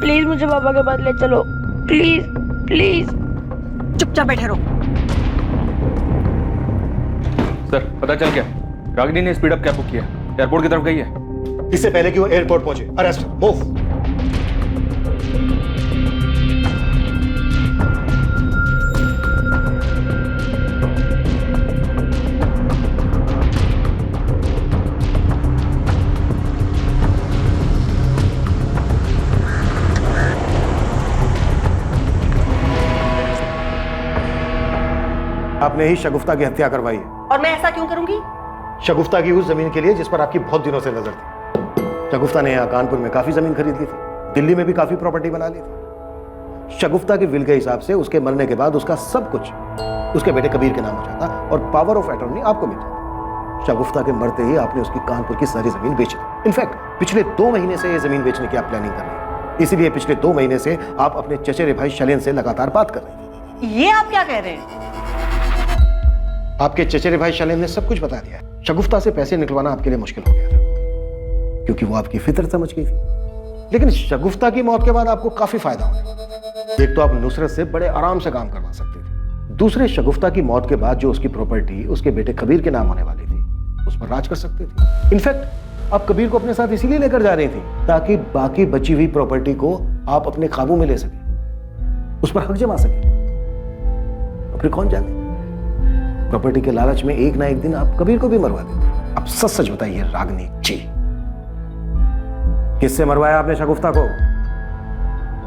प्लीज मुझे पापा के पास ले चलो, प्लीज प्लीज। चुपचाप बैठे रहो। सर पता चल गया, रागिनी ने स्पीड अप कैब बुक किया, एयरपोर्ट की तरफ गई है। इससे पहले कि वो एयरपोर्ट पहुंचे, अरेस्ट, मूव। आपने ही शगुफ्ता की हत्या करवाई है। और मैं ऐसा क्यों करूंगी? शगुफ्ता की उस जमीन के लिए जिस पर आपकी बहुत दिनों से नजर थी। शगुफ्ता ने यहाँ कानपुर में काफी जमीन खरीद ली थी, दिल्ली में भी काफी प्रॉपर्टी बना ली थी। शगुफ्ता के विल के हिसाब से उसके मरने के बाद उसका सब कुछ उसके बेटे कबीर के नाम हो जाता और पावर ऑफ अटॉर्नी आपको मिल जाता। शगुफ्ता के मरते ही आपने उसकी कानपुर की सारी जमीन बेची। इनफैक्ट पिछले 2 महीने से यह जमीन बेचने की आप प्लानिंग कर रहे हैं, इसीलिए पिछले 2 महीने से आप अपने चचेरे भाई शैलेन से लगातार बात कर रहे हैं। ये आप क्या कह रहे हैं? आपके चचेरे भाई शैलेन ने सब कुछ बता दिया। शगुफ्ता से पैसे निकलवाना आपके लिए मुश्किल हो गया था, क्योंकि वो आपकी फितरत समझ गई थी। लेकिन शगुफ्ता की मौत के बाद आपको काफी फायदा होगा। एक तो आप नुसरत से बड़े आराम से काम करवा सकते थे, दूसरे शगुफ्ता की मौत के बाद जो उसकी प्रॉपर्टी उसके बेटे कबीर के नाम होने वाली थी, उस पर राज कर सकते थे। इनफैक्ट आप कबीर को अपने साथ इसीलिए लेकर जा रही थी ताकि बाकी बची हुई प्रॉपर्टी को आप अपने काबू में ले सके, उस पर हक जमा सके। फिर कौन जाने, प्रॉपर्टी के लालच में एक ना एक दिन आप कबीर को भी मरवा देते। अब सच सच बताइए रागनी जी, किससे मरवाया आपने शगुफ्ता को?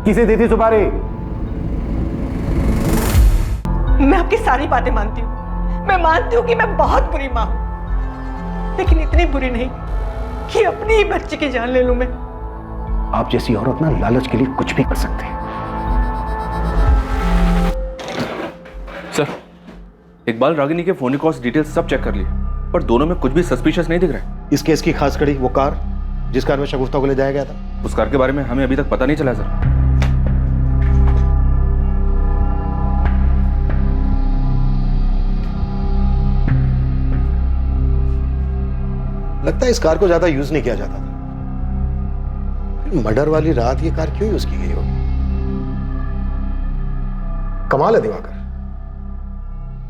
किसे दी थी सुपारी? मैं आपकी सारी बातें मानती हूँ, मैं मानती हूँ कि मैं बहुत बुरी माँ हूं, लेकिन इतनी बुरी नहीं कि अपनी ही बच्ची की जान ले लूं मैं। आप जैसी औरत ना लालच के लिए कुछ भी कर सकते हैं। सर इकबाल रागिनी के फोन कॉल्स डिटेल्स सब चेक कर लिए, पर दोनों में कुछ भी सस्पिशियस नहीं दिख रहा है। इस केस की खास कड़ी वो कार जिस कार में शगुफ्ता को ले जाया गया था, उस कार के बारे में हमें अभी तक पता नहीं चला सर। लगता है इस कार को ज्यादा यूज नहीं किया जाता था। मर्डर वाली रात ये कार क्यों यूज की गई होगी? कमाल है दिवाकर,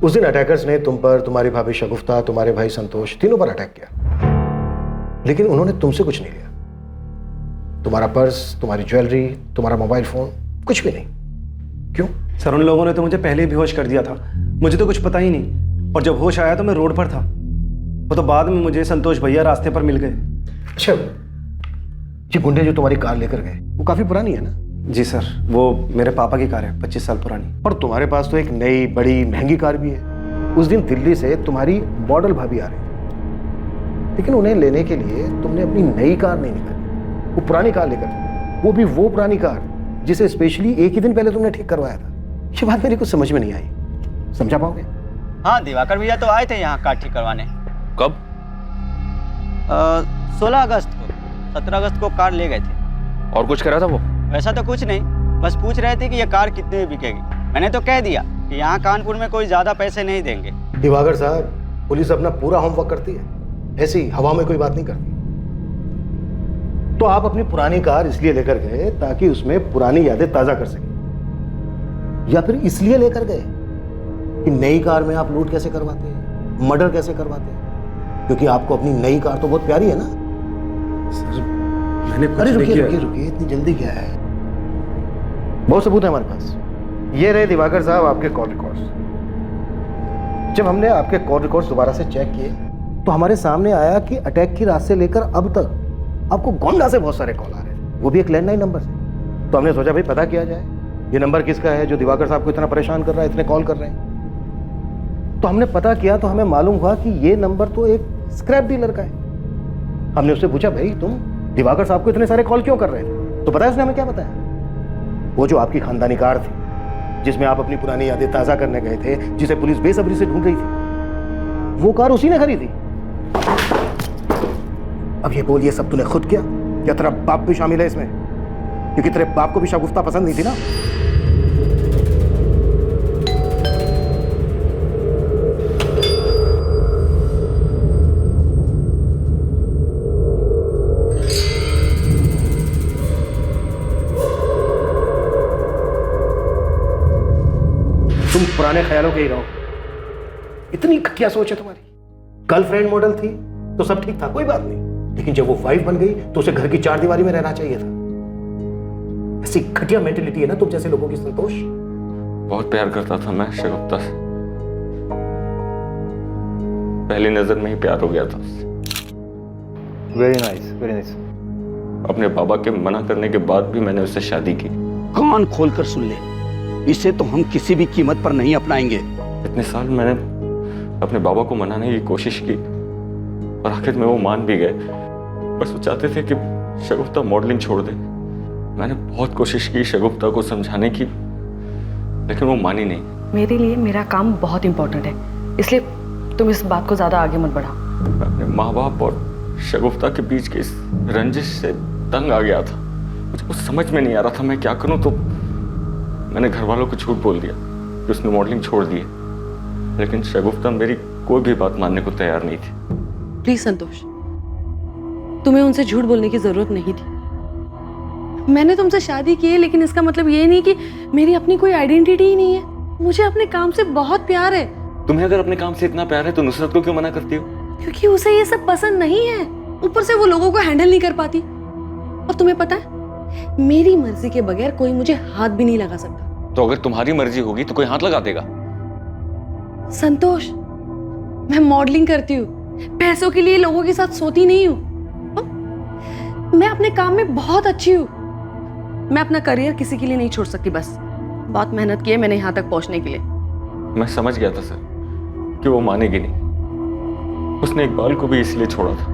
उस दिन अटैकर्स ने तुम पर, तुम्हारी भाभी शगुफ्ता, तुम्हारे भाई संतोष, तीनों पर अटैक किया, लेकिन उन्होंने तुमसे कुछ नहीं लिया। तुम्हारा पर्स, तुम्हारी ज्वेलरी, तुम्हारा मोबाइल फोन, कुछ भी नहीं। क्यों? सर उन लोगों ने तो मुझे पहले ही बेहोश कर दिया था, मुझे तो कुछ पता ही नहीं, और जब होश आया तो मैं रोड पर था। वो तो बाद में मुझे संतोष भैया रास्ते पर मिल गए। अच्छा, ये गुंडे जो तुम्हारी कार लेकर गए वो काफी पुरानी है ना? जी सर, वो मेरे पापा की कार है, 25 साल पुरानी। और तुम्हारे पास तो एक नई बड़ी महंगी कार भी है। उस दिन दिल्ली से तुम्हारी मॉडल भाभी आ रही थी, लेकिन उन्हें लेने के लिए तुमने अपनी नई कार नहीं निकाली, वो पुरानी कार लेकर, वो भी वो पुरानी कार जिसे स्पेशली एक ही दिन पहले तुमने ठीक करवाया था। ये बात मेरी कुछ समझ में नहीं आई, समझा पाओगे? हाँ, दिवाकर भैया तो आए थे यहाँ कार ठीक करवाने। कब? 16 अगस्त को। 17 अगस्त को कार ले गए थे। और कुछ कह रहा था वो? वैसा तो कुछ नहीं, बस पूछ रहे थे कि ये कार कितने में बिकेगी। मैंने तो कह दिया कि यहाँ कानपुर में कोई ज्यादा पैसे नहीं देंगे। दिवाकर साहब, पुलिस अपना पूरा होमवर्क करती है, ऐसी हवा में कोई बात नहीं करती। तो आप अपनी पुरानी कार इसलिए लेकर गए ताकि उसमें पुरानी यादें ताजा कर सके, या फिर इसलिए लेकर गए कि नई कार में आप लूट कैसे करवाते हैं, मर्डर कैसे करवाते हैं? क्योंकि आपको अपनी नई कार तो बहुत प्यारी है ना। सर मैंने कुछ अरे नहीं रुकिए किया। रुकिए रुकिए, इतनी जल्दी क्या है? बहुत सबूत है हमारे पास। ये रहे दिवाकर साहब आपके कॉल रिकॉर्ड्स। जब हमने आपके कॉल रिकॉर्ड्स दोबारा से चेक किए तो हमारे सामने आया कि अटैक की रात से लेकर अब तक आपको गोंडा से बहुत सारे कॉल आ रहे हैं, वो भी एक लैंडलाइन नंबर से। तो हमने सोचा भाई पता किया जाए ये नंबर किसका है जो दिवाकर साहब को इतना परेशान कर रहा है, इतने कॉल कर रहे हैं। तो हमने पता किया तो हमें मालूम हुआ कि ये नंबर तो एक स्क्रैप डीलर का है। हमने उससे पूछा भाई तुम दिवाकर साहब को इतने सारे कॉल क्यों कर रहे थे? तो पता है उसने हमें क्या बताया? वो जो आपकी खानदानी कार थी जिसमें आप अपनी पुरानी यादें ताजा करने गए थे, जिसे पुलिस बेसब्री से ढूंढ रही थी, वो कार उसी ने खरीदी। अब ये बोल, ये सब तूने खुद किया या तेरा बाप भी शामिल है इसमें? क्योंकि तेरे बाप को भी शगुफ्ता पसंद नहीं थी ना। तुम पुराने ख्यालों के ही रहो। इतनी घटिया सोच है तुम्हारी। गर्लफ्रेंड मॉडल थी तो सब ठीक था, कोई बात नहीं, लेकिन जब वो वाइफ बन गई तो उसे घर की चार दीवारी में रहना चाहिए था। ऐसी घटिया मेंटेलिटी है ना तुम जैसे लोगों की, संतोष। बहुत प्यार करता था मैं शगुफ्ता से, पहली नजर में ही प्यार हो गया था उससे। Very nice, very nice. अपने बाबा के मना करने के बाद भी मैंने उससे शादी की। कान खोलकर सुन ले, इसे तो हम किसी भी कीमत पर नहीं अपनाएंगे। इतने साल मैंने अपने बाबा को मनाने की कोशिश की और आखिर में वो मान भी गए। बस वो चाहते थे कि शगुफ्ता मॉडलिंग छोड़ दे। मैंने बहुत कोशिश की शगुफ्ता को समझाने की, लेकिन वो मानी नहीं। मेरे लिए मेरा काम बहुत इंपॉर्टेंट है, इसलिए तुम इस बात को ज्यादा आगे मत बढ़ाओ। मैं अपने माँ बाप और शगुफ्ता के बीच के इस रंजिश से तंग आ गया था। मुझे कुछ समझ में नहीं आ रहा था मैं क्या करूं, तो मैंने घर वालों को झूठ बोल दिया कि उसने मॉडलिंग छोड़ दी है। लेकिन शगुफ्ता मेरी कोई भी बात मानने को तैयार नहीं थी। प्लीज संतोष, तुम्हें उनसे झूठ बोलने की जरूरत नहीं थी। मैंने तुमसे शादी की है, लेकिन इसका मतलब ये नहीं कि मेरी अपनी कोई आइडेंटिटी ही नहीं है। मुझे अपने काम से बहुत प्यार है। तुम्हें अगर अपने काम से इतना प्यार है तो नुसरत को क्यों मना करती हो? क्योंकि उसे ये सब पसंद नहीं है। ऊपर से वो लोगों को हैंडल नहीं कर पाती। और तुम्हें पता है, मेरी मर्जी के बगैर कोई मुझे हाथ भी नहीं लगा सकता। तो अगर तुम्हारी मर्जी होगी तो कोई हाथ लगा देगा? संतोष, मैं मॉडलिंग करती हूँ, पैसों के लिए लोगों के साथ सोती नहीं हूँ। मैं अपने काम में बहुत अच्छी हूँ। मैं अपना करियर किसी के लिए नहीं छोड़ सकती। बस बहुत मेहनत की है मैंने यहाँ तक पहुँचने के लिए। मैं समझ गया था सर कि वो मानेगी नहीं। उसने इकबाल को भी इसलिए छोड़ा था।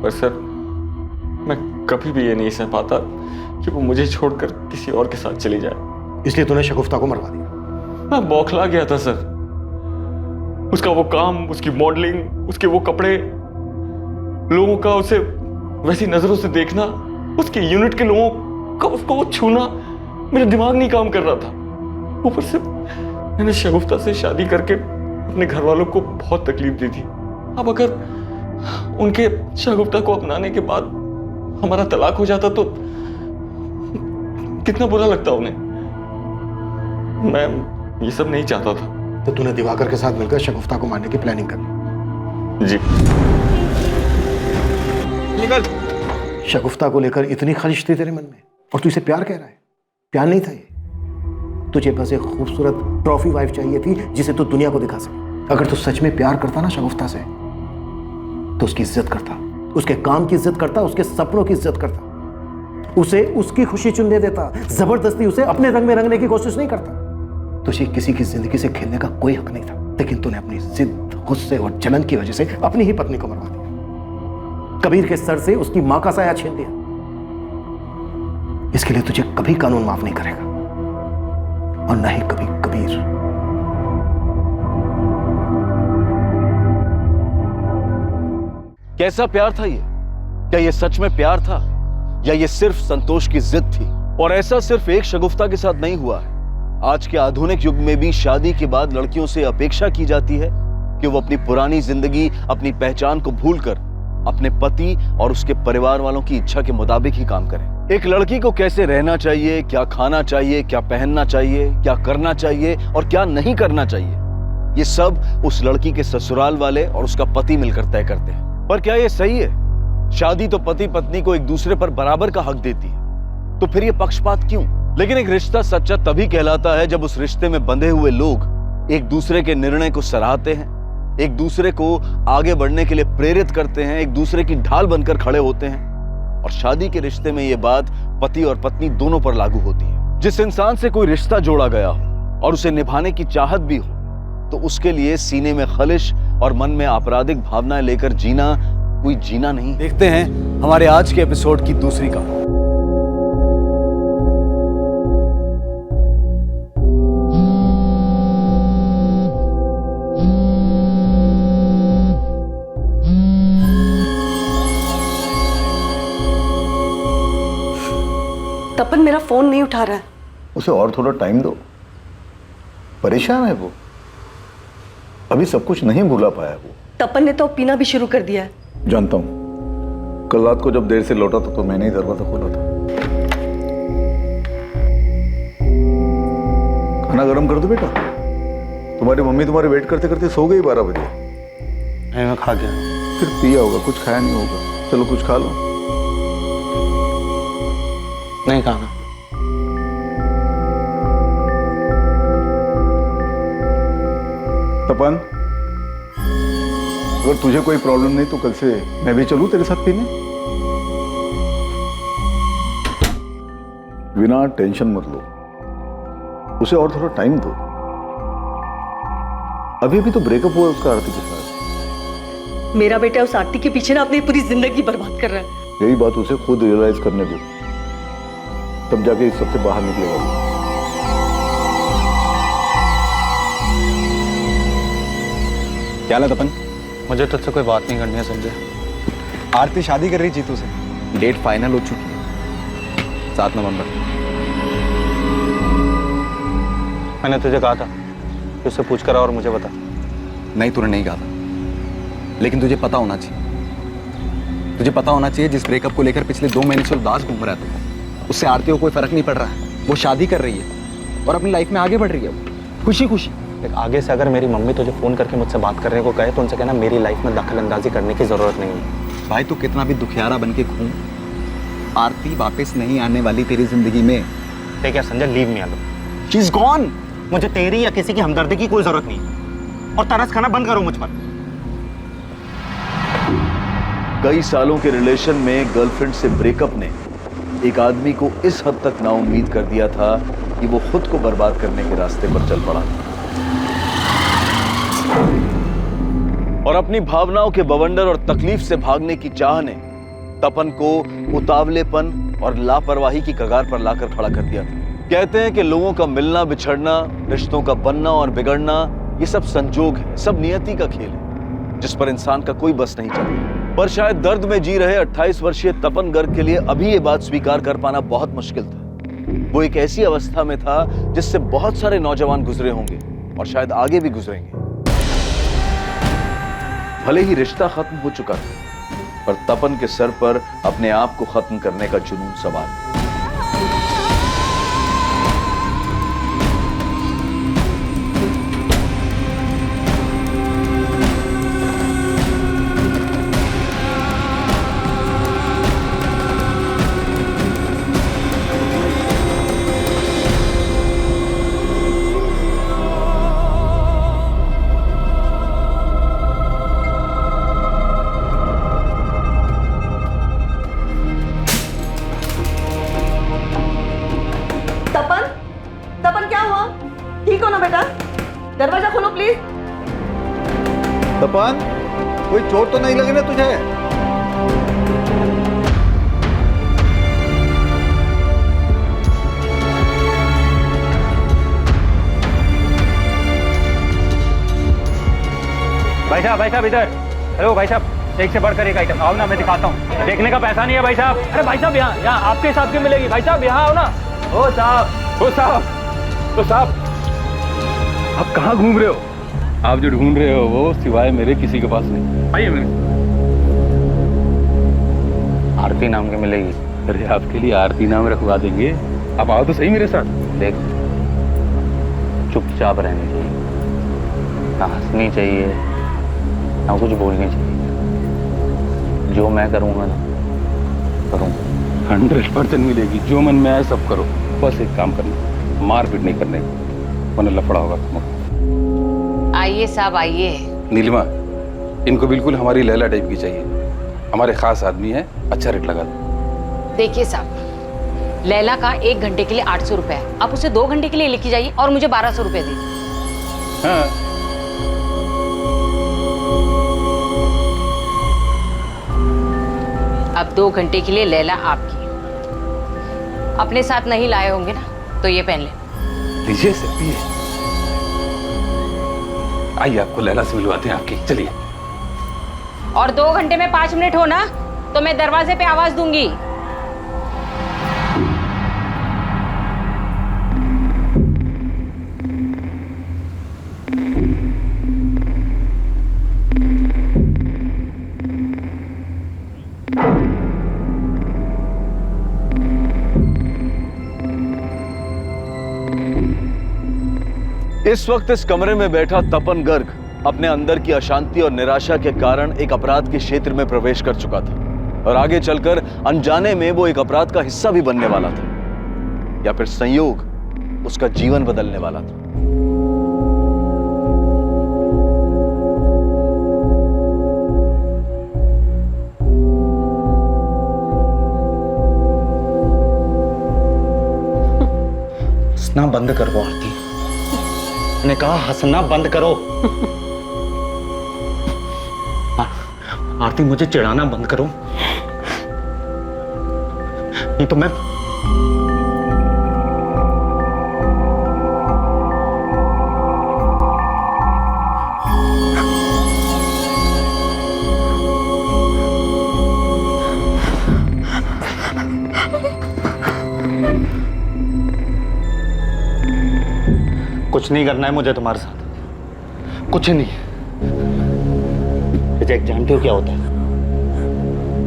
पर सर, मैं कभी भी ये नहीं सह पाता कि वो मुझे छोड़कर किसी और के साथ चली जाए। इसलिए तूने शगुफ्ता को मरवा दिया? मैं बौखला गया था सर। उसका वो काम, उसकी मॉडलिंग, उसके वो कपड़े, लोगों का उसे वैसी नजरों से देखना, उसके यूनिट के लोगों का उसको वो छूना, मेरा दिमाग नहीं काम कर रहा था। ऊपर से मैंने शगुफ्ता से शादी करके अपने घर वालों को बहुत तकलीफ दी थी। अब अगर उनके शगुफ्ता को अपनाने के बाद हमारा तलाक हो जाता तो कितना बुरा लगता उन्हें। मैं ये सब नहीं चाहता था। तो तूने दिवाकर के साथ मिलकर शगुफ्ता को मारने की प्लानिंग कर ली? जी। निकल। शगुफ्ता को लेकर इतनी खलिश थी तेरे मन में, और तू इसे प्यार कह रहा है? प्यार नहीं था ये। तुझे बस एक खूबसूरत ट्रॉफी वाइफ चाहिए थी जिसे तू दुनिया को दिखा सके। अगर तू सच में प्यार करता ना शगुफ्ता से, तो उसकी इज्जत करता, उसके काम की इज्जत करता, उसके सपनों की इज्जत करता, उसे उसकी खुशी चुनने देता, जबरदस्ती उसे अपने रंग में रंगने की कोशिश नहीं करता। तुझे किसी की जिंदगी से खेलने का कोई हक नहीं था, लेकिन तूने अपनी जिद, गुस्से और जलन की वजह से अपनी ही पत्नी को मरवा दिया। कबीर के सर से उसकी मां का साया छीन लिया। इसके लिए तुझे कभी कानून माफ नहीं करेगा, और न ही कभी कबीर। कैसा प्यार था ये? क्या ये सच में प्यार था, या ये सिर्फ संतोष की जिद थी? और ऐसा सिर्फ एक शगुफ्ता के साथ नहीं हुआ है। आज के आधुनिक युग में भी शादी के बाद लड़कियों से अपेक्षा की जाती है कि वो अपनी पुरानी जिंदगी, अपनी पहचान को भूलकर अपने पति और उसके परिवार वालों की इच्छा के मुताबिक ही काम करें। एक लड़की को कैसे रहना चाहिए, क्या खाना चाहिए, क्या पहनना चाहिए, क्या करना चाहिए और क्या नहीं करना चाहिए, ये सब उस लड़की के ससुराल वाले और उसका पति मिलकर तय करते हैं। पर क्या ये सही है? शादी तो पति पत्नी को एक दूसरे पर बराबर का हक देती है, तो फिर ये पक्षपात क्यों? लेकिन एक रिश्ता सच्चा तभी कहलाता है जब उस रिश्ते में बंधे हुए लोग एक दूसरे के निर्णय को सराहते हैं, एक दूसरे को आगे बढ़ने के लिए प्रेरित करते हैं, एक दूसरे की ढाल बनकर खड़े होते हैं। और शादी के रिश्ते में ये बात पति और पत्नी दोनों पर लागू होती है। जिस इंसान से कोई रिश्ता जोड़ा गया हो और उसे निभाने की चाहत भी हो, तो उसके लिए सीने में खलिश और मन में आपराधिक भावनाएं लेकर जीना कोई जीना नहीं। देखते हैं हमारे आज के एपिसोड की दूसरी कहानी। तपन मेरा फोन नहीं उठा रहा है। उसे और थोड़ा टाइम दो, परेशान है वो, अभी सब कुछ नहीं भूला पाया वो। तपन ने तो पीना भी शुरू कर दिया है। जानता हूं, कल रात को जब देर से लौटा था तो मैंने ही दरवाजा खोला था। खाना गरम कर दो बेटा, तुम्हारी मम्मी तुम्हारे वेट करते करते सो गई 12 बजे। नहीं, मैं खा गया। फिर पिया होगा, कुछ खाया नहीं होगा। चलो कुछ खा लो। नहीं खाना। तपन, अगर तुझे कोई प्रॉब्लम नहीं तो कल से मैं भी चलूं तेरे साथ पीने? बिना टेंशन मत लो, उसे और थोड़ा टाइम दो। अभी भी तो ब्रेकअप हुआ उसका आरती के साथ। मेरा बेटा उस आरती के पीछे ना अपनी पूरी जिंदगी बर्बाद कर रहा है। यही बात उसे खुद रियलाइज करने दो, तब जाके इस सबसे बाहर निकलेगा। क्या ला तपन? मुझे तुझसे कोई बात नहीं करनी है, समझे? आरती शादी कर रही जीतू से। डेट फाइनल हो चुकी है, 7 नवंबर। मैंने तुझे कहा था कि उससे पूछ कर और मुझे बता। नहीं, तूने नहीं कहा था, लेकिन तुझे पता होना चाहिए। तुझे पता होना चाहिए जिस ब्रेकअप को लेकर पिछले 2 महीने से उदास घूम रहा है, उससे आरती को कोई फर्क नहीं पड़ रहा है। वो शादी कर रही है और अपनी लाइफ में आगे बढ़ रही है, खुशी खुशी। आगे से अगर मेरी मम्मी तुझे फोन करके मुझसे बात करने को कहे तो उनसे कहना मेरी लाइफ में दखल अंदाजी करने की जरूरत नहीं है। भाई तू कितना भी दुखियारा बन के घूम, आरती वापस नहीं आने वाली तेरी जिंदगी में। ठीक है Sanjay, leave me alone. She is gone. मुझे तेरी या किसी की हमदर्दी की कोई जरूरत नहीं है, और तरस खाना बंद करो मुझ पर। कई सालों के रिलेशन में गर्लफ्रेंड से ब्रेकअप ने एक आदमी को इस हद तक नाउम्मीद कर दिया था कि वो खुद को बर्बाद करने के रास्ते पर चल पड़ा और अपनी भावनाओं के बवंडर और तकलीफ से भागने की चाह ने तपन को उतावलेपन और लापरवाही की कगार पर लाकर खड़ा कर दिया था। कहते हैं कि लोगों का मिलना बिछड़ना, रिश्तों का बनना और बिगड़ना, ये सब संजोग है, सब नियति का खेल है जिस पर इंसान का कोई बस नहीं चलता। पर शायद दर्द में जी रहे 28 वर्षीय तपन गर्ग के लिए अभी ये बात स्वीकार कर पाना बहुत मुश्किल था। वो एक ऐसी अवस्था में था जिससे बहुत सारे नौजवान गुजरे होंगे और शायद आगे भी गुजरेंगे। भले ही रिश्ता खत्म हो चुका था, पर तपन के सर पर अपने आप को खत्म करने का जुनून सवार। दरवाजा खोलो प्लीज। तपन, कोई चोट तो नहीं लगी ना तुझे? भाई साहब इधर। हेलो भाई साहब, एक से बढ़कर एक आइटम। आओ ना, मैं दिखाता हूँ। देखने का पैसा नहीं है भाई साहब। अरे भाई साहब, यहाँ आपके हिसाब की मिलेगी। भाई साहब यहाँ आओ ना। ओ साहब, आप कहाँ घूम रहे हो? आप जो ढूंढ रहे हो वो सिवाय मेरे किसी के पास नहीं। आइए मेरे। आरती नाम की मिलेगी। अरे आपके लिए आरती नाम रखवा देंगे, आप आओ तो सही मेरे साथ। देख, चुपचाप रहनी चाहिए, ना हंसनी चाहिए ना कुछ बोलनी चाहिए। जो मैं करूँगा ना करूँगा। 100% मिलेगी। जो मन में आए सब करो, बस एक काम करना, मारपीट नहीं करने, वरना लफड़ा होगा। आइए साहब आइए। नीलिमा, इनको बिल्कुल हमारी लैला टाइप की चाहिए। हमारे खास आदमी है, अच्छा रेट लगा दो। देखिए साहब, लैला का 1 घंटे के लिए 800 रुपए है। आप उसे 2 घंटे के लिए लेके जाइए और मुझे 1200 रुपए दीजिए। हाँ। अब 2 घंटे के लिए लैला आपकी। अपने साथ नहीं लाए होंगे ना, तो ये पहन ले। लीजिए सर, आइए आपको लैला से मिलवाते हैं आपकी। चलिए। और 2 घंटे में 5 मिनट हो ना, तो मैं दरवाजे पे आवाज दूंगी। इस वक्त इस कमरे में बैठा तपन गर्ग अपने अंदर की अशांति और निराशा के कारण एक अपराध के क्षेत्र में प्रवेश कर चुका था और आगे चलकर अनजाने में वो एक अपराध का हिस्सा भी बनने वाला था, या फिर संयोग उसका जीवन बदलने वाला था। हंसना बंद करो आरती, मैंने कहा हंसना बंद करो। आरती मुझे चिढ़ाना बंद करो, नहीं तो मैं कुछ नहीं करना है मुझे तुम्हारे साथ, कुछ नहीं। रिजेक्ट जानते हो क्या होता है?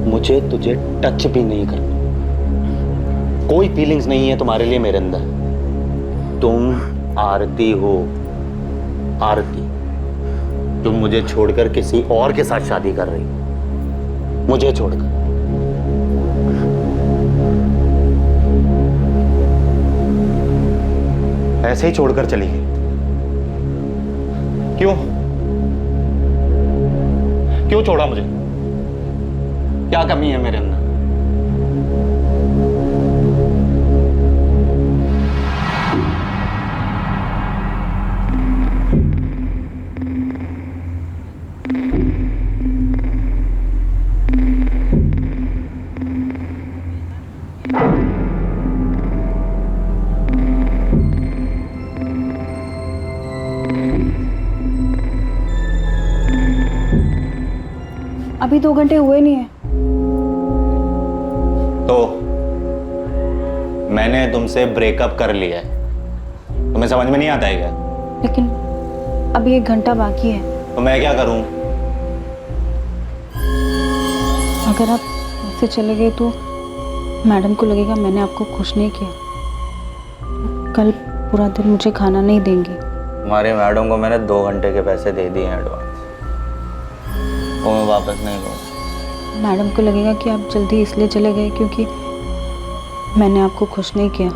मुझे तुझे टच भी नहीं करना, कोई फीलिंग्स नहीं है तुम्हारे लिए मेरे अंदर। तुम आरती हो, आरती। तुम मुझे छोड़कर किसी और के साथ शादी कर रही हो, मुझे छोड़कर। ऐसे ही छोड़कर चली गई। क्यों क्यों छोड़ा मुझे? क्या कमी है मेरे अंदर? अभी 2 घंटे हुए नहीं है। तो मैंने तुमसे ब्रेकअप कर लिया है, तुम्हें समझ में नहीं आता है क्या? लेकिन अभी 1 घंटा बाकी है। तो मैं क्या करूं? अगर आप ऐसे चले गए तो मैडम को लगेगा मैंने आपको खुश नहीं किया। कल पूरा दिन मुझे खाना नहीं देंगी। तुम्हारे मैडम को मैंने 2 घंटे के पैसे दे दिए हैं एडवांस, वो मैं वापस नहीं लूँगा। मैडम को लगेगा कि आप जल्दी इसलिए चले गए क्योंकि मैंने आपको खुश नहीं किया।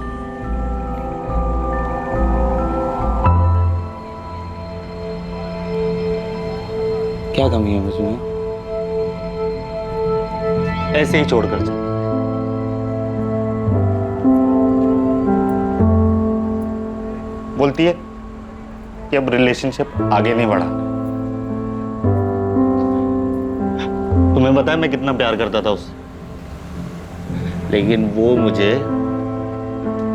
क्या कमी है मुझमें? ऐसे ही छोड़कर चल। बोलती है कि अब रिलेशनशिप आगे नहीं बढ़ा। तुम्हें पता है मैं कितना प्यार करता था उससे, लेकिन वो मुझे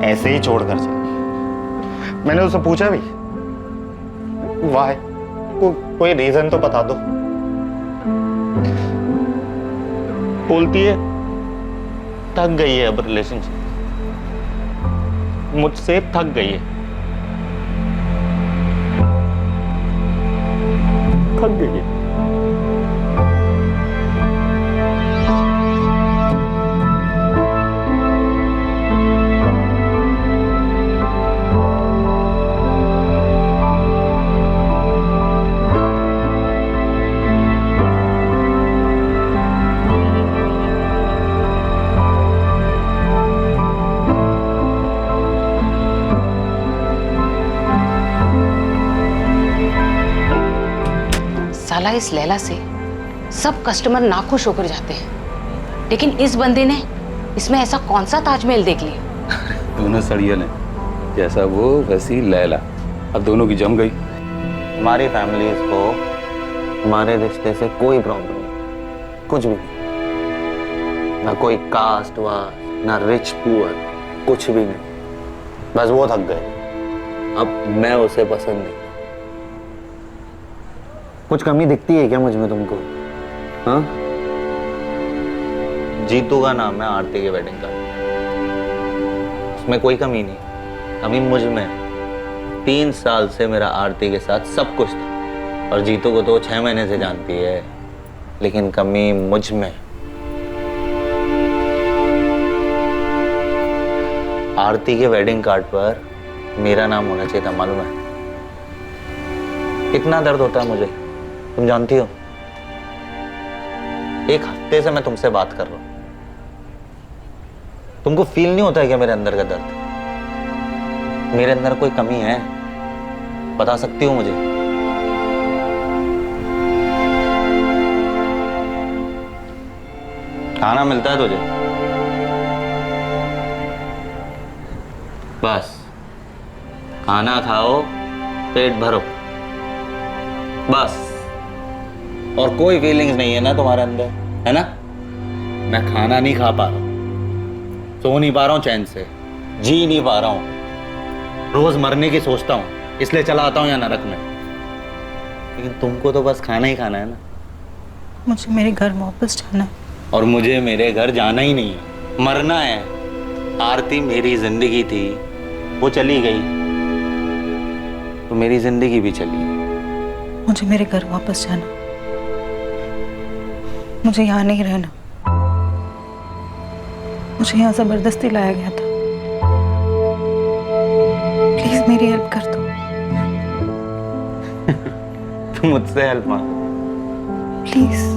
ऐसे ही छोड़कर चली। मैंने उससे पूछा भी, वाह, कोई रीजन तो बता दो। बोलती है थक गई है अब रिलेशनशिप, मुझसे थक गई है, थक गई है। साला इस लैला से सब कस्टमर नाखुश होकर जाते हैं, लेकिन इस बंदे ने इसमें ऐसा कौन सा ताजमहल देख लिया? दोनों सड़ियल हैं, जैसा वो वैसी लैला। अब दोनों की जम गई। हमारी फैमिलीज को हमारे रिश्ते से कोई प्रॉब्लम नहीं, कुछ भी नहीं। ना कोई कास्ट वार, ना रिच पुअर, कुछ भी नहीं। बस वो थक गए, अब मैं उसे पसंद नहीं। कुछ कमी दिखती है क्या मुझ में तुमको? हाँ? जीतू का नाम है आरती के वेडिंग का, उसमें कोई कमी नहीं। कमी मुझ में। 3 साल से मेरा आरती के साथ सब कुछ था, और जीतू को तो 6 महीने से जानती है, लेकिन कमी मुझ में। आरती के वेडिंग कार्ड पर मेरा नाम होना चाहिए था, मालूम है? कितना दर्द होता है मुझे, तुम जानती हो। एक हफ्ते से मैं तुमसे बात कर रहा हूं, तुमको फील नहीं होता है क्या मेरे अंदर का दर्द? मेरे अंदर कोई कमी है, बता सकती हो मुझे? खाना मिलता है तुझे? बस खाना खाओ, पेट भरो, बस। और कोई फीलिंग्स नहीं है ना तुम्हारे अंदर, है ना? मैं खाना नहीं खा पा रहा हूं, सो नहीं पा रहा हूं चैन से, जी नहीं पा रहा हूं, रोज मरने की सोचता हूं, इसलिए चला आता हूं यहाँ नरक में। लेकिन तुमको तो बस खाना ही खाना है ना। मुझे मेरे घर वापस जाना है। और मुझे मेरे घर जाना ही नहीं है, मरना है। आरती मेरी जिंदगी थी, वो चली गई तो मेरी जिंदगी भी चली गई। मुझे मेरे घर वापस जाना, मुझे यहाँ नहीं रहना। मुझे यहाँ जबरदस्ती लाया गया था। प्लीज मेरी हेल्प कर दो। तुम मुझसे हेल्प मांगो प्लीज।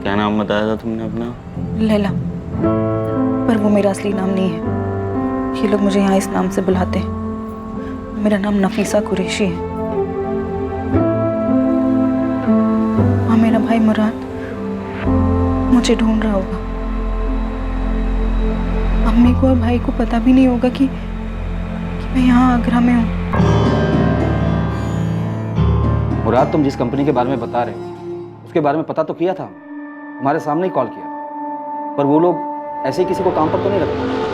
क्या नाम बताया था तुमने अपना? लैला, पर वो मेरा असली नाम नहीं है। ये लोग मुझे यहाँ इस नाम से बुलाते हैं। मेरा नाम नफीसा कुरैशी है। और मेरा भाई मुराद मुझे ढूंढ रहा होगा। अम्मी को और भाई को पता भी नहीं होगा कि मैं यहाँ आगरा में हूँ। मुराद, तुम जिस कंपनी के बारे में बता रहे हो उसके बारे में पता तो किया था, हमारे सामने ही कॉल किया था, पर वो लोग ऐसे ही किसी को काम पर तो नहीं रखते।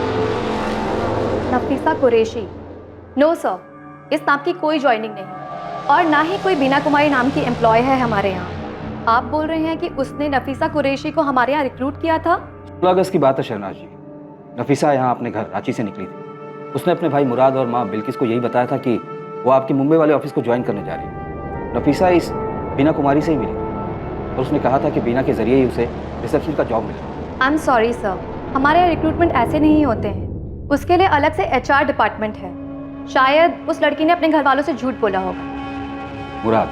नफीसा कुरैशी? नो सर, इस नाम की कोई ज्वाइनिंग नहीं और ना ही कोई बीना कुमारी नाम की एम्प्लॉय है हमारे यहाँ। आप बोल रहे हैं कि उसने नफीसा कुरैशी को हमारे यहाँ रिक्रूट किया था? 16 अगस्त की बात है शहनाज जी। नफीसा यहाँ अपने घर रांची से निकली थी। उसने अपने भाई मुराद और माँ बिल्किस को यही बताया था कि वो आपके मुंबई वाले ऑफिस को ज्वाइन करने जा रही है। नफीसा इस बीना कुमारी से ही मिली और उसने कहा था कि बीना के जरिए ही उसे रिसेप्शन का जॉब मिला। आई एम सॉरी सर, हमारे यहाँ रिक्रूटमेंट ऐसे नहीं होते हैं। उसके लिए अलग से HR डिपार्टमेंट है। शायद उस लड़की ने अपने घर वालों से झूठ बोला होगा। मुराद,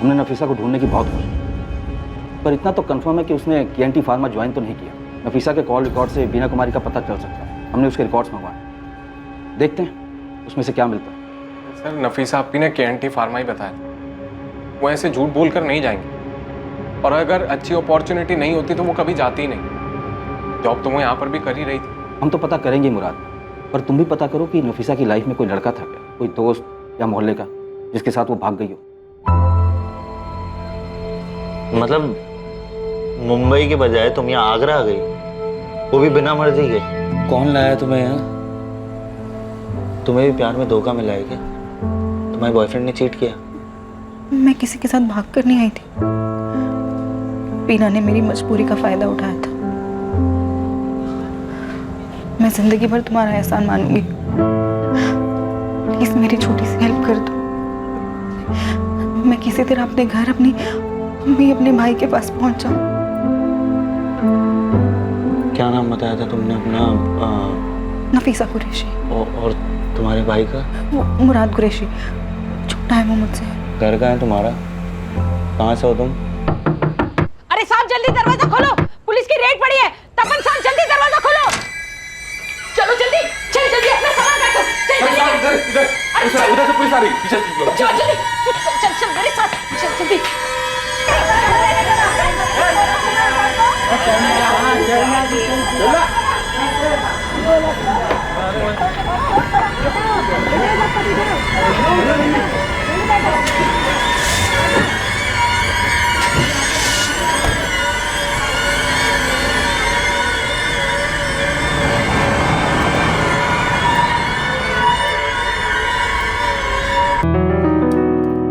हमने नफीसा को ढूंढने की बहुत कोशिश की, पर इतना तो कंफर्म है कि उसने KNT फार्मा ज्वाइन तो नहीं किया। नफीसा के कॉल रिकॉर्ड से बीना कुमारी का पता चल सकता है। हमने उसके रिकॉर्ड्स मंगवाए, देखते हैं उसमें से क्या मिलता है। सर, नफीसा आपी ने KNT फार्मा ही बताया था। वो ऐसे झूठ बोल कर नहीं जाएंगे, और अगर अच्छी अपॉर्चुनिटी नहीं होती तो वो कभी जाती ही नहीं। जॉब तो वो यहाँ पर भी कर ही रही थी। हम तो पता करेंगे मुराद, पर तुम भी पता करो कि नफीसा की लाइफ में कोई लड़का था क्या, कोई दोस्त या मोहल्ले का जिसके साथ वो भाग गई हो। मतलब मुंबई के बजाय तुम यहाँ आगरा आ गई, वो भी बिना मर्जी के? कौन लाया तुम्हें यहाँ? तुम्हें भी प्यार में धोखा मिला है क्या? तुम्हारे बॉयफ्रेंड ने चीट किया? मैं किसी के साथ भाग कर नहीं आई थी। बीना ने मेरी मजबूरी का फायदा उठाया था। मैं जिंदगी भर तुम्हारा एहसान मानूंगी। प्लीज मेरी छोटी सी हेल्प कर दो। मैं किसी तरह अपने घर, अपनी अम्मी, अपने भाई के पास पहुंच जाऊं। क्या नाम बताया था तुमने अपना? नफीसा कुरैशी। और तुम्हारे भाई का? मुराद कुरैशी। छोटा है वो मुझसे। घर का है तुम्हारा? कहाँ से हो तुम? अरे साहब जल्दी दरवाजा खोलो, पुलिस की रेड पड़ी है। तपन साहब जल्दी दरवाजा खोलो। चलो जल्दी, चल जल्दी अपना सामान रखो। चल जल्दी। उधर से पुलिस आ रही है, पीछे से। चल जल्दी, चल चल मेरे साथ, चल जल्दी।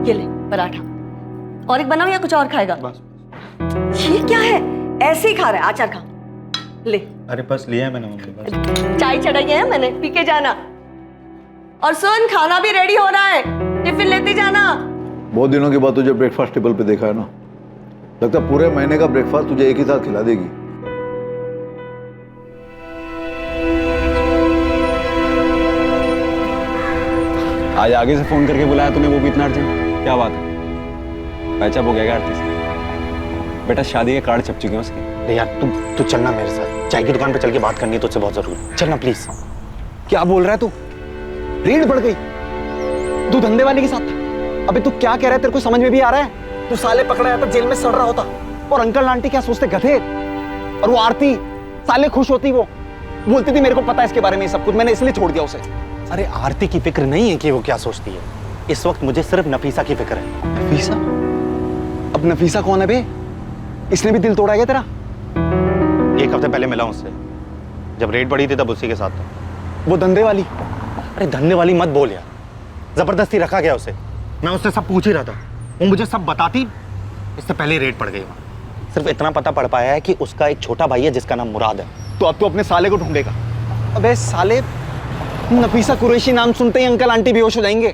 ये ले पराठा, और एक बनाओ या कुछ और खाएगा? बस। ये क्या है, ऐसे ही खा रहा है? आचार खा ले। अरे बस लिया है मैंने मम्मी, बस। चाय चढ़ाई है मैंने, पी के जाना। और सुन, खाना भी रेडी हो रहा है, टिफिन लेते जाना। बहुत दिनों के बाद तुझे ब्रेकफास्ट टेबल पे देखा है ना, लगता है पूरे महीने का ब्रेकफास्ट तुझे एक ही साथ खिला देगी। आज आगे से फोन करके बुलाया तूने, वो भी इतना अर्जेंट? क्या बात है? पैचअप हो गया आरती से? बेटा शादी के कार्ड छप चुके हैं उसके। नहीं यार, तू चलना मेरे साथ, चाय की दुकान पे चल के बात करनी है तुझसे बहुत जरूरी। चलना प्लीज। क्या बोल रहा है तू? रेड बढ़ गई? तू धंधे वाले के साथ था? अबे तू क्या कह रहा है? तेरे को समझ में भी आ रहा है? तू साले पकड़ा जाता, जेल में सड़ रहा होता, और अंकल आंटी क्या सोचते, गधे। और वो आरती साले खुश होती, वो बोलती थी मेरे को पता है इसके बारे में सब कुछ, मैंने इसलिए छोड़ दिया उसे। अरे आरती की फिक्र नहीं है कि वो क्या सोचती है, इस वक्त मुझे सिर्फ नफीसा की फिक्र है। नफीसा? अब नफीसा कौन है बे? इसने भी दिल तोड़ा गया तेरा? 1 हफ्ते पहले मिला उससे, जब रेड बढ़ी थी तब उसी के साथ था। वो धंधे वाली? अरे धंधे वाली मत बोल यार, जबरदस्ती रखा गया उसे। मैं उससे सब पूछ ही रहा था, वो मुझे सब बताती, इससे पहले रेड पड़ गई वहां। सिर्फ इतना पता पड़ पाया है कि उसका एक छोटा भाई है जिसका नाम मुराद है। तो अब तो अपने साले को ढूंढेगा। अबे साले, नफीसा कुरैशी नाम सुनते ही अंकल आंटी बेहोश हो जाएंगे,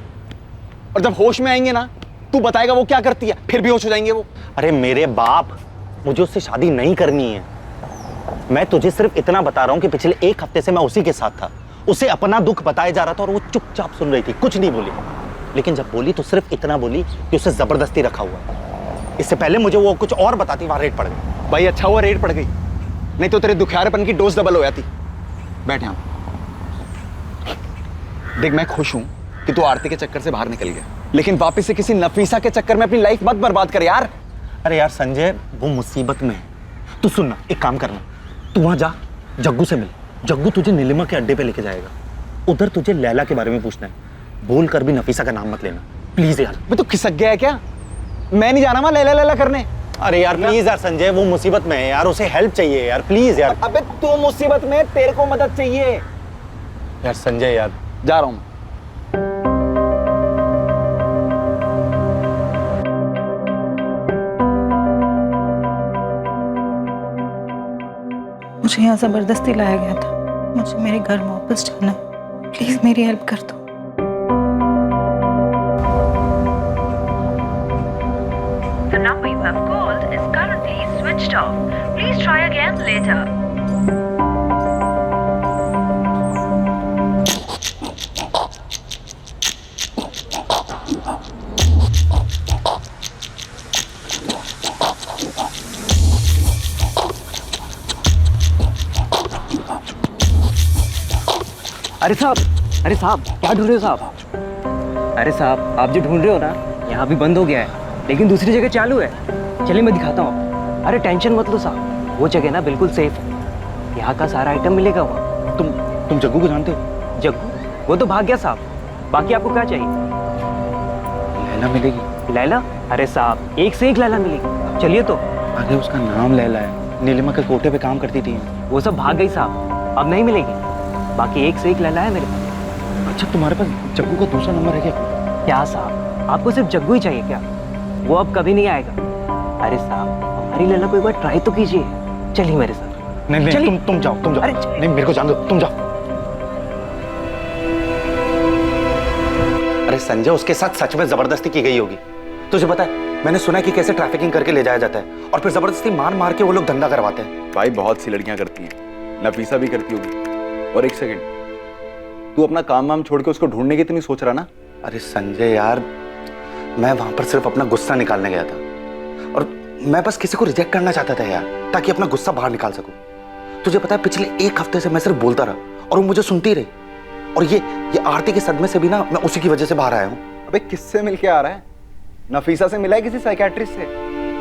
और जब होश में आएंगे ना, तू बताएगा वो क्या करती है, फिर बेहोश हो जाएंगे वो। अरे मेरे बाप, मुझे उससे शादी नहीं करनी है। मैं तुझे सिर्फ इतना बता रहा हूं कि पिछले 1 हफ्ते से मैं उसी के साथ था, उसे अपना दुख बताया जा रहा था और वो चुपचाप सुन रही थी, कुछ नहीं बोली। लेकिन जब बोली तो सिर्फ इतना बोली कि उसे जबरदस्ती रखा हुआ। इससे पहले मुझे वो कुछ और बताती, वहां रेड पड़ गई। भाई अच्छा हुआ रेड पड़ गई, नहीं तो तेरे दुखियारेपन की डोज डबल हो जाती। बैठ यहाँ। देख मैं खुश हूं कि तू आरती के चक्कर से बाहर निकल गया, लेकिन वापस से किसी नफीसा के चक्कर में अपनी लाइफ मत बर्बाद कर यार। अरे यार संजय, वो मुसीबत में है। तू सुनना, एक काम करना, तू वहां जा, जग्गू से मिल। जग्गू तुझे नीलिमा के अड्डे पे लेके जाएगा, उधर तुझे लैला के बारे में पूछना है। बोल कर भी नफीसा का नाम मत लेना प्लीज यार। मैं तो खिसक गया है क्या? मैं नहीं जाना वहां लैला लैला करने। अरे यार प्लीज यार संजय, वो मुसीबत में है यार, उसे हेल्प चाहिए यार, प्लीज यार। अबे तू मुसीबत में, तेरे को मदद चाहिए यार संजय यार। जा रहा हूं। मुझे यहाँ जबरदस्ती लाया गया था, मुझे मेरे घर वापस जाना है, प्लीज मेरी हेल्प कर दो। The number you have called is currently switched off. Please try again later. अरे साहब क्या ढूंढ रहे हो साहब? अरे साहब आप जो ढूंढ रहे हो ना, यहाँ भी बंद हो गया है, लेकिन दूसरी जगह चालू है। चलिए मैं दिखाता हूँ। अरे टेंशन मत लो साहब, वो जगह ना बिल्कुल सेफ है, यहाँ का सारा आइटम मिलेगा वहाँ। तुम जग्गू को जानते हो? जग्गू? वो तो भाग गया साहब। बाकी आपको क्या चाहिए? लैला मिलेगी? लैला? अरे साहब एक से एक लैला मिलेगी, चलिए तो। अरे उसका नाम लैला है, नीलिमा के कोटे पे काम करती थी। वो सब भाग गई साहब, अब नहीं मिलेगी। बाकी एक से एक लैला है मेरे पास। अच्छा तुम्हारे पास जग्गू का दूसरा नंबर है क्या? क्या साहब, आपको सिर्फ जग्गू ही चाहिए क्या? वो अब कभी नहीं आएगा। अरे साहब हमारी लैला को एक बार ट्राई तो कीजिए, चलिए मेरे साथ। नहीं तुम जाओ। अरे नहीं मेरे को जान दो, तुम जाओ। अरे संजय, उसके साथ सच में जबरदस्ती की गई होगी। तुझे पता है, मैंने सुना है कि कैसे ट्रैफिकिंग करके ले जाया जाता है और फिर जबरदस्ती मार मार के वो लोग धंधा करवाते हैं। भाई बहुत सी लड़कियां करती हैं, नफीसा भी करती होगी। और एक सेकंड, तू अपना काम वाम छोड़ के उसको ढूंढने की तो नहीं सोच रहा ना? अरे संजय यार, मैं वहां पर सिर्फ अपना गुस्सा निकालने गया था, और मैं बस किसी को रिजेक्ट करना चाहता था यार, ताकि अपना गुस्सा बाहर निकाल सकूं। तुझे पता है, पिछले 1 हफ्ते से मैं सिर्फ बोलता रहा और वो मुझे सुनती रही, और ये आरती के सदमे से भी ना मैं उसी की वजह से बाहर आया हूं। अबे किससे मिलके आ रहा है? नफीसा से मिला है, किसी साइकियाट्रिस्ट से?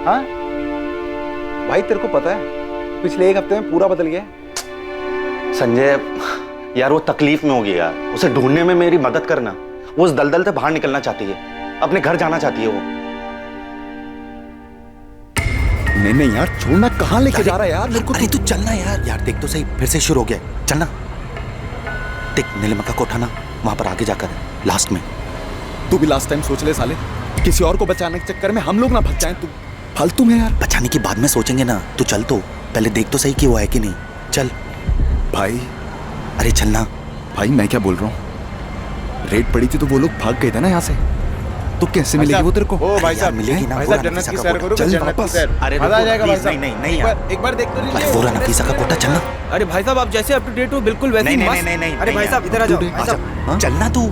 हाँ भाई, तेरे को पता है पिछले 1 हफ्ते में पूरा बदल गया है। संजय यार, वो तकलीफ में होगी यार, उसे ढूंढने में मेरी मदद करना। वो उस दलदल से बाहर निकलना चाहती है, अपने घर जाना चाहती है वो। नहीं यार, छोड़ना, कहाँ लेके जा रहा है यार? मेरे को अरे तू चलना यार देख तो सही, फिर से शुरू हो गया, चलना। देख नीलिमा का कोठा ना वहां पर आगे जाकर है, लास्ट में। तू भी लास्ट टाइम सोच ले साले, किसी और को बचाने के चक्कर में हम लोग ना फंस जाएं। तू फालतू में यार। बचाने की बाद में सोचेंगे ना, तू चल, तो पहले देख तो सही कि वो है कि नहीं। चल भाई। अरे चलना भाई। मैं क्या बोल रहा हूँ, रेड पड़ी थी तो वो लोग भाग गए थे ना यहाँ से। तो कैसे मिलेगी वो तेरे को? ओ भाई साहब, मिलेगी ना। भाई साहब जन्नत की सैर करो, चल जन्नत की वापस। सैर। अरे मजा आ जाएगा भाई साहब। नहीं यार। एक बार देख तो लीजिए। अरे वो रहा नफीसा का कोटा, चलना। अरे भाई साहब आप जैसे अप टू डेट हो बिल्कुल वैसे ही मस्त। अरे भाई साहब इधर आ जाओ भाई साहब। चलना तू।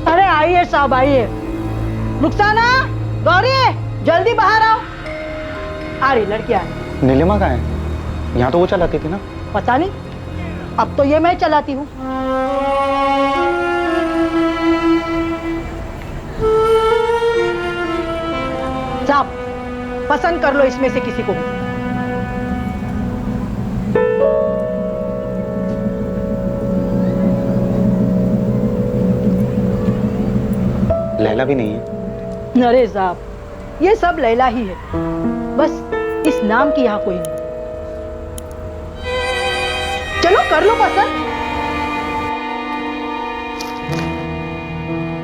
अरे आइए साहब आइए। रुखसाना, गौरी, जल्दी बाहर आओ। आ रही लड़की आ रही। नीलिमा कहाँ है? यहाँ तो वो चलाती थी ना। पता नहीं, अब तो ये मैं चलाती हूँ। साहब पसंद कर लो इसमें से किसी को भी। लैला भी नहीं है। अरे साहब, ये सब लैला ही है, बस इस नाम की यहाँ कोई नहीं। चलो कर लो पसंद।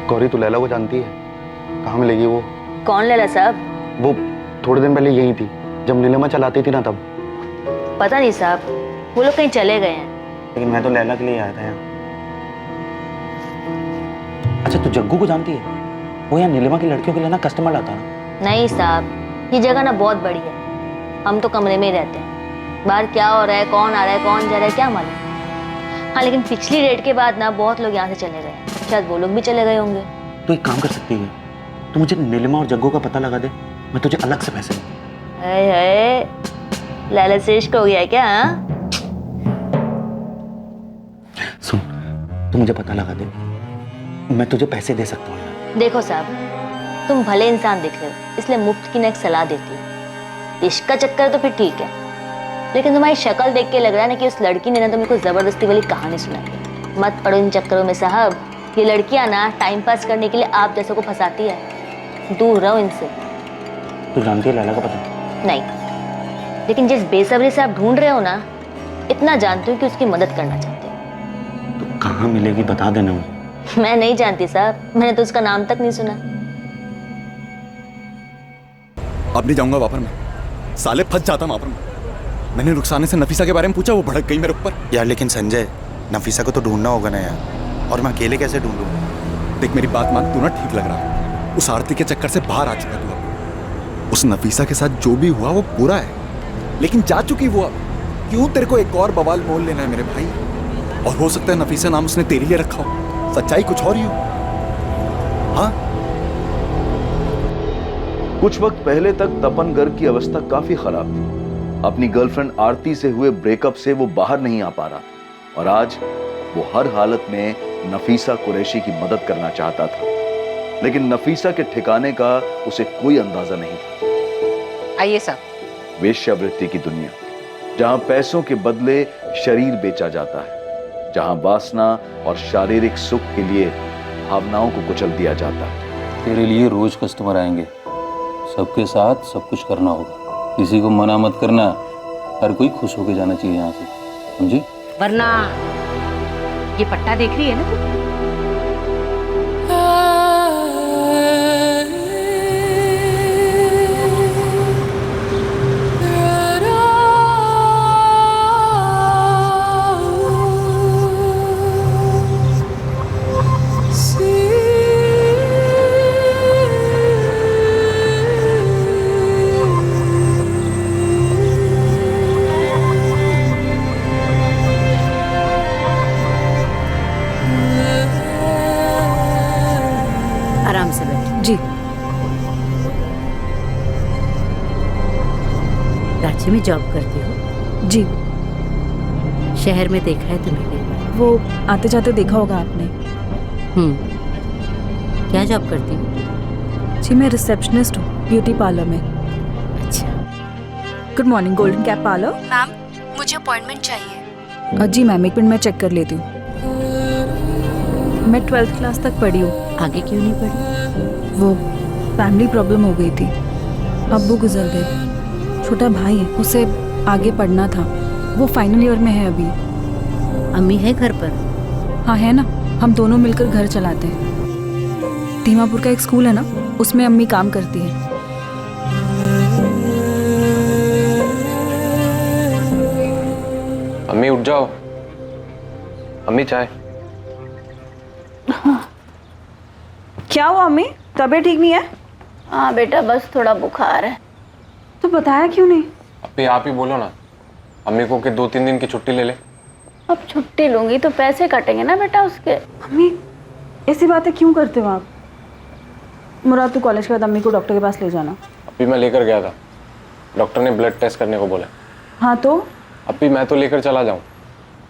गौरी तू लैला को जानती है? कहाँ मिलेगी वो? कौन लैला साहब? वो थोड़े दिन पहले यही थी जब नीलिमा चलाती थी ना, तब। पता नहीं साहब, वो लोग कहीं चले गए हैं। लेकिन मैं तो लैला के लिए आया था यहाँ। अच्छा तू जग्गू को जानती है? वो यहाँ नीलिमा की लड़कियों के लिए ना कस्टमर लाता ना। नहीं साहब, ये जगह ना बहुत बड़ी है, हम तो कमरे में ही रहते हैं। बाहर क्या हो रहा है, कौन आ रहा है, कौन जा रहा है, क्या मालूम। हाँ लेकिन पिछली रेड के बाद ना बहुत लोग यहाँ से चले गए, शायद वो लोग भी चले गए होंगे। तो एक काम कर सकती है, तू मुझे नीलिमा और जग्गू का पता लगा दे, मैं तुझे अलग से पैसे दूँ। लैला से इश्क हो गया है क्या? हाँ? सुन, तू मुझे पता लगा दे, मैं तुझे पैसे दे सकता हूँ। देखो साहब, तुम भले इंसान दिख रहे हो, इसलिए मुफ्त की ना एक सलाह देती हूँ। इश्क का चक्कर तो फिर ठीक है, लेकिन तुम्हारी शक्ल देख के लग रहा है ना कि उस लड़की ने ना तुम्हें कोई जबरदस्ती वाली कहानी सुनाई। मत पड़ो इन चक्करों में साहब, ये लड़कियां ना टाइम पास करने के लिए आप जैसों को फंसाती है। दूर रहो इनसे। तू जानती है लैला का पता? नहीं, लेकिन जिस बेसब्री से आप ढूंढ रहे हो ना, इतना जानती हूँ कि उसकी मदद करना चाहते हो। तो कहाँ मिलेगी बता देना मुझे। मैं नहीं जानती साहब, मैंने तो उसका नाम तक नहीं सुना। अब नहीं जाऊंगा वहां पर, मैं साले फंस जाता वहां पर। मैंने रुखसाने से नफीसा के बारे में पूछा, वो भड़क गई मेरे ऊपर। यार लेकिन संजय, नफीसा को तो ढूंढना होगा ना यार, और मैं अकेले कैसे ढूंढूं? देख मेरी बात मान, तू ना ठीक लग रहा है, उस आरती के चक्कर से बाहर आ चुका तू अब। उस नफीसा के साथ जो भी हुआ वो पूरा है, लेकिन जा चुकी वो अब। क्यों तेरे को एक और बवाल मोल लेना है मेरे भाई? और हो सकता है नफीसा नाम उसने तेरे लिए रखा हो, सच्चाई कुछ और ही हो। हाँ, कुछ वक्त पहले तक तपन गर्ग की अवस्था काफी खराब थी। अपनी गर्लफ्रेंड आरती से हुए ब्रेकअप से वो बाहर नहीं आ पा रहा था, और आज वो हर हालत में नफीसा कुरैशी की मदद करना चाहता था, लेकिन नफीसा के ठिकाने का उसे कोई अंदाजा नहीं था। आइए साहब। वेश्यावृत्ति की दुनिया, जहां पैसों के बदले शरीर बेचा जाता है, जहां वासना और शारीरिक सुख के लिए भावनाओं को कुचल दिया जाता है। तेरे लिए रोज कस्टमर आएंगे, सबके साथ सब कुछ करना होगा, किसी को मना मत करना, हर कोई खुश होके जाना चाहिए यहाँ से, समझी? वरना ये पट्टा देख रही है ना तू? आराम से बैठ। जी। रांची में जॉब करती हो? जी। शहर में देखा है तुम्हें कई बार। वो आते जाते देखा होगा आपने। क्या जॉब करती हो? जी मैं रिसेप्शनिस्ट हूँ ब्यूटी पार्लर में। अच्छा। Good morning, golden cap parlour. Ma'am मुझे अपॉइंटमेंट चाहिए। जी मैम, एक मिनट मैं चेक कर लेती हूँ। मैं 12th क्लास तक पढ़ी हूँ। आगे क्यों नहीं पढ़ी? वो फैमिली प्रॉब्लम हो गई थी, अब्बू गुजर गए, छोटा भाई है, उसे आगे पढ़ना था, वो फाइनल ईयर में है अभी। अम्मी है घर पर? हाँ है ना, हम दोनों मिलकर घर चलाते हैं। दीमापुर का एक स्कूल है ना, उसमें अम्मी काम करती है। अम्मी उठ जाओ, अम्मी चाय। क्या हुआ अम्मी? तबीयत ठीक नहीं है? हाँ बेटा, बस थोड़ा बुखार है। तो बताया क्यों नहीं? अभी आप ही बोलो ना अम्मी को कि 2-3 दिन की छुट्टी ले ले। अब छुट्टी लूंगी तो पैसे कटेंगे ना बेटा उसके। अम्मी ऐसी बातें क्यों करते हो आप? मुराद, तू कॉलेज के बाद अम्मी को डॉक्टर के पास ले जाना। अभी मैं लेकर गया था, डॉक्टर ने ब्लड टेस्ट करने को बोला। हाँ तो? अभी मैं तो लेकर चला जाऊं,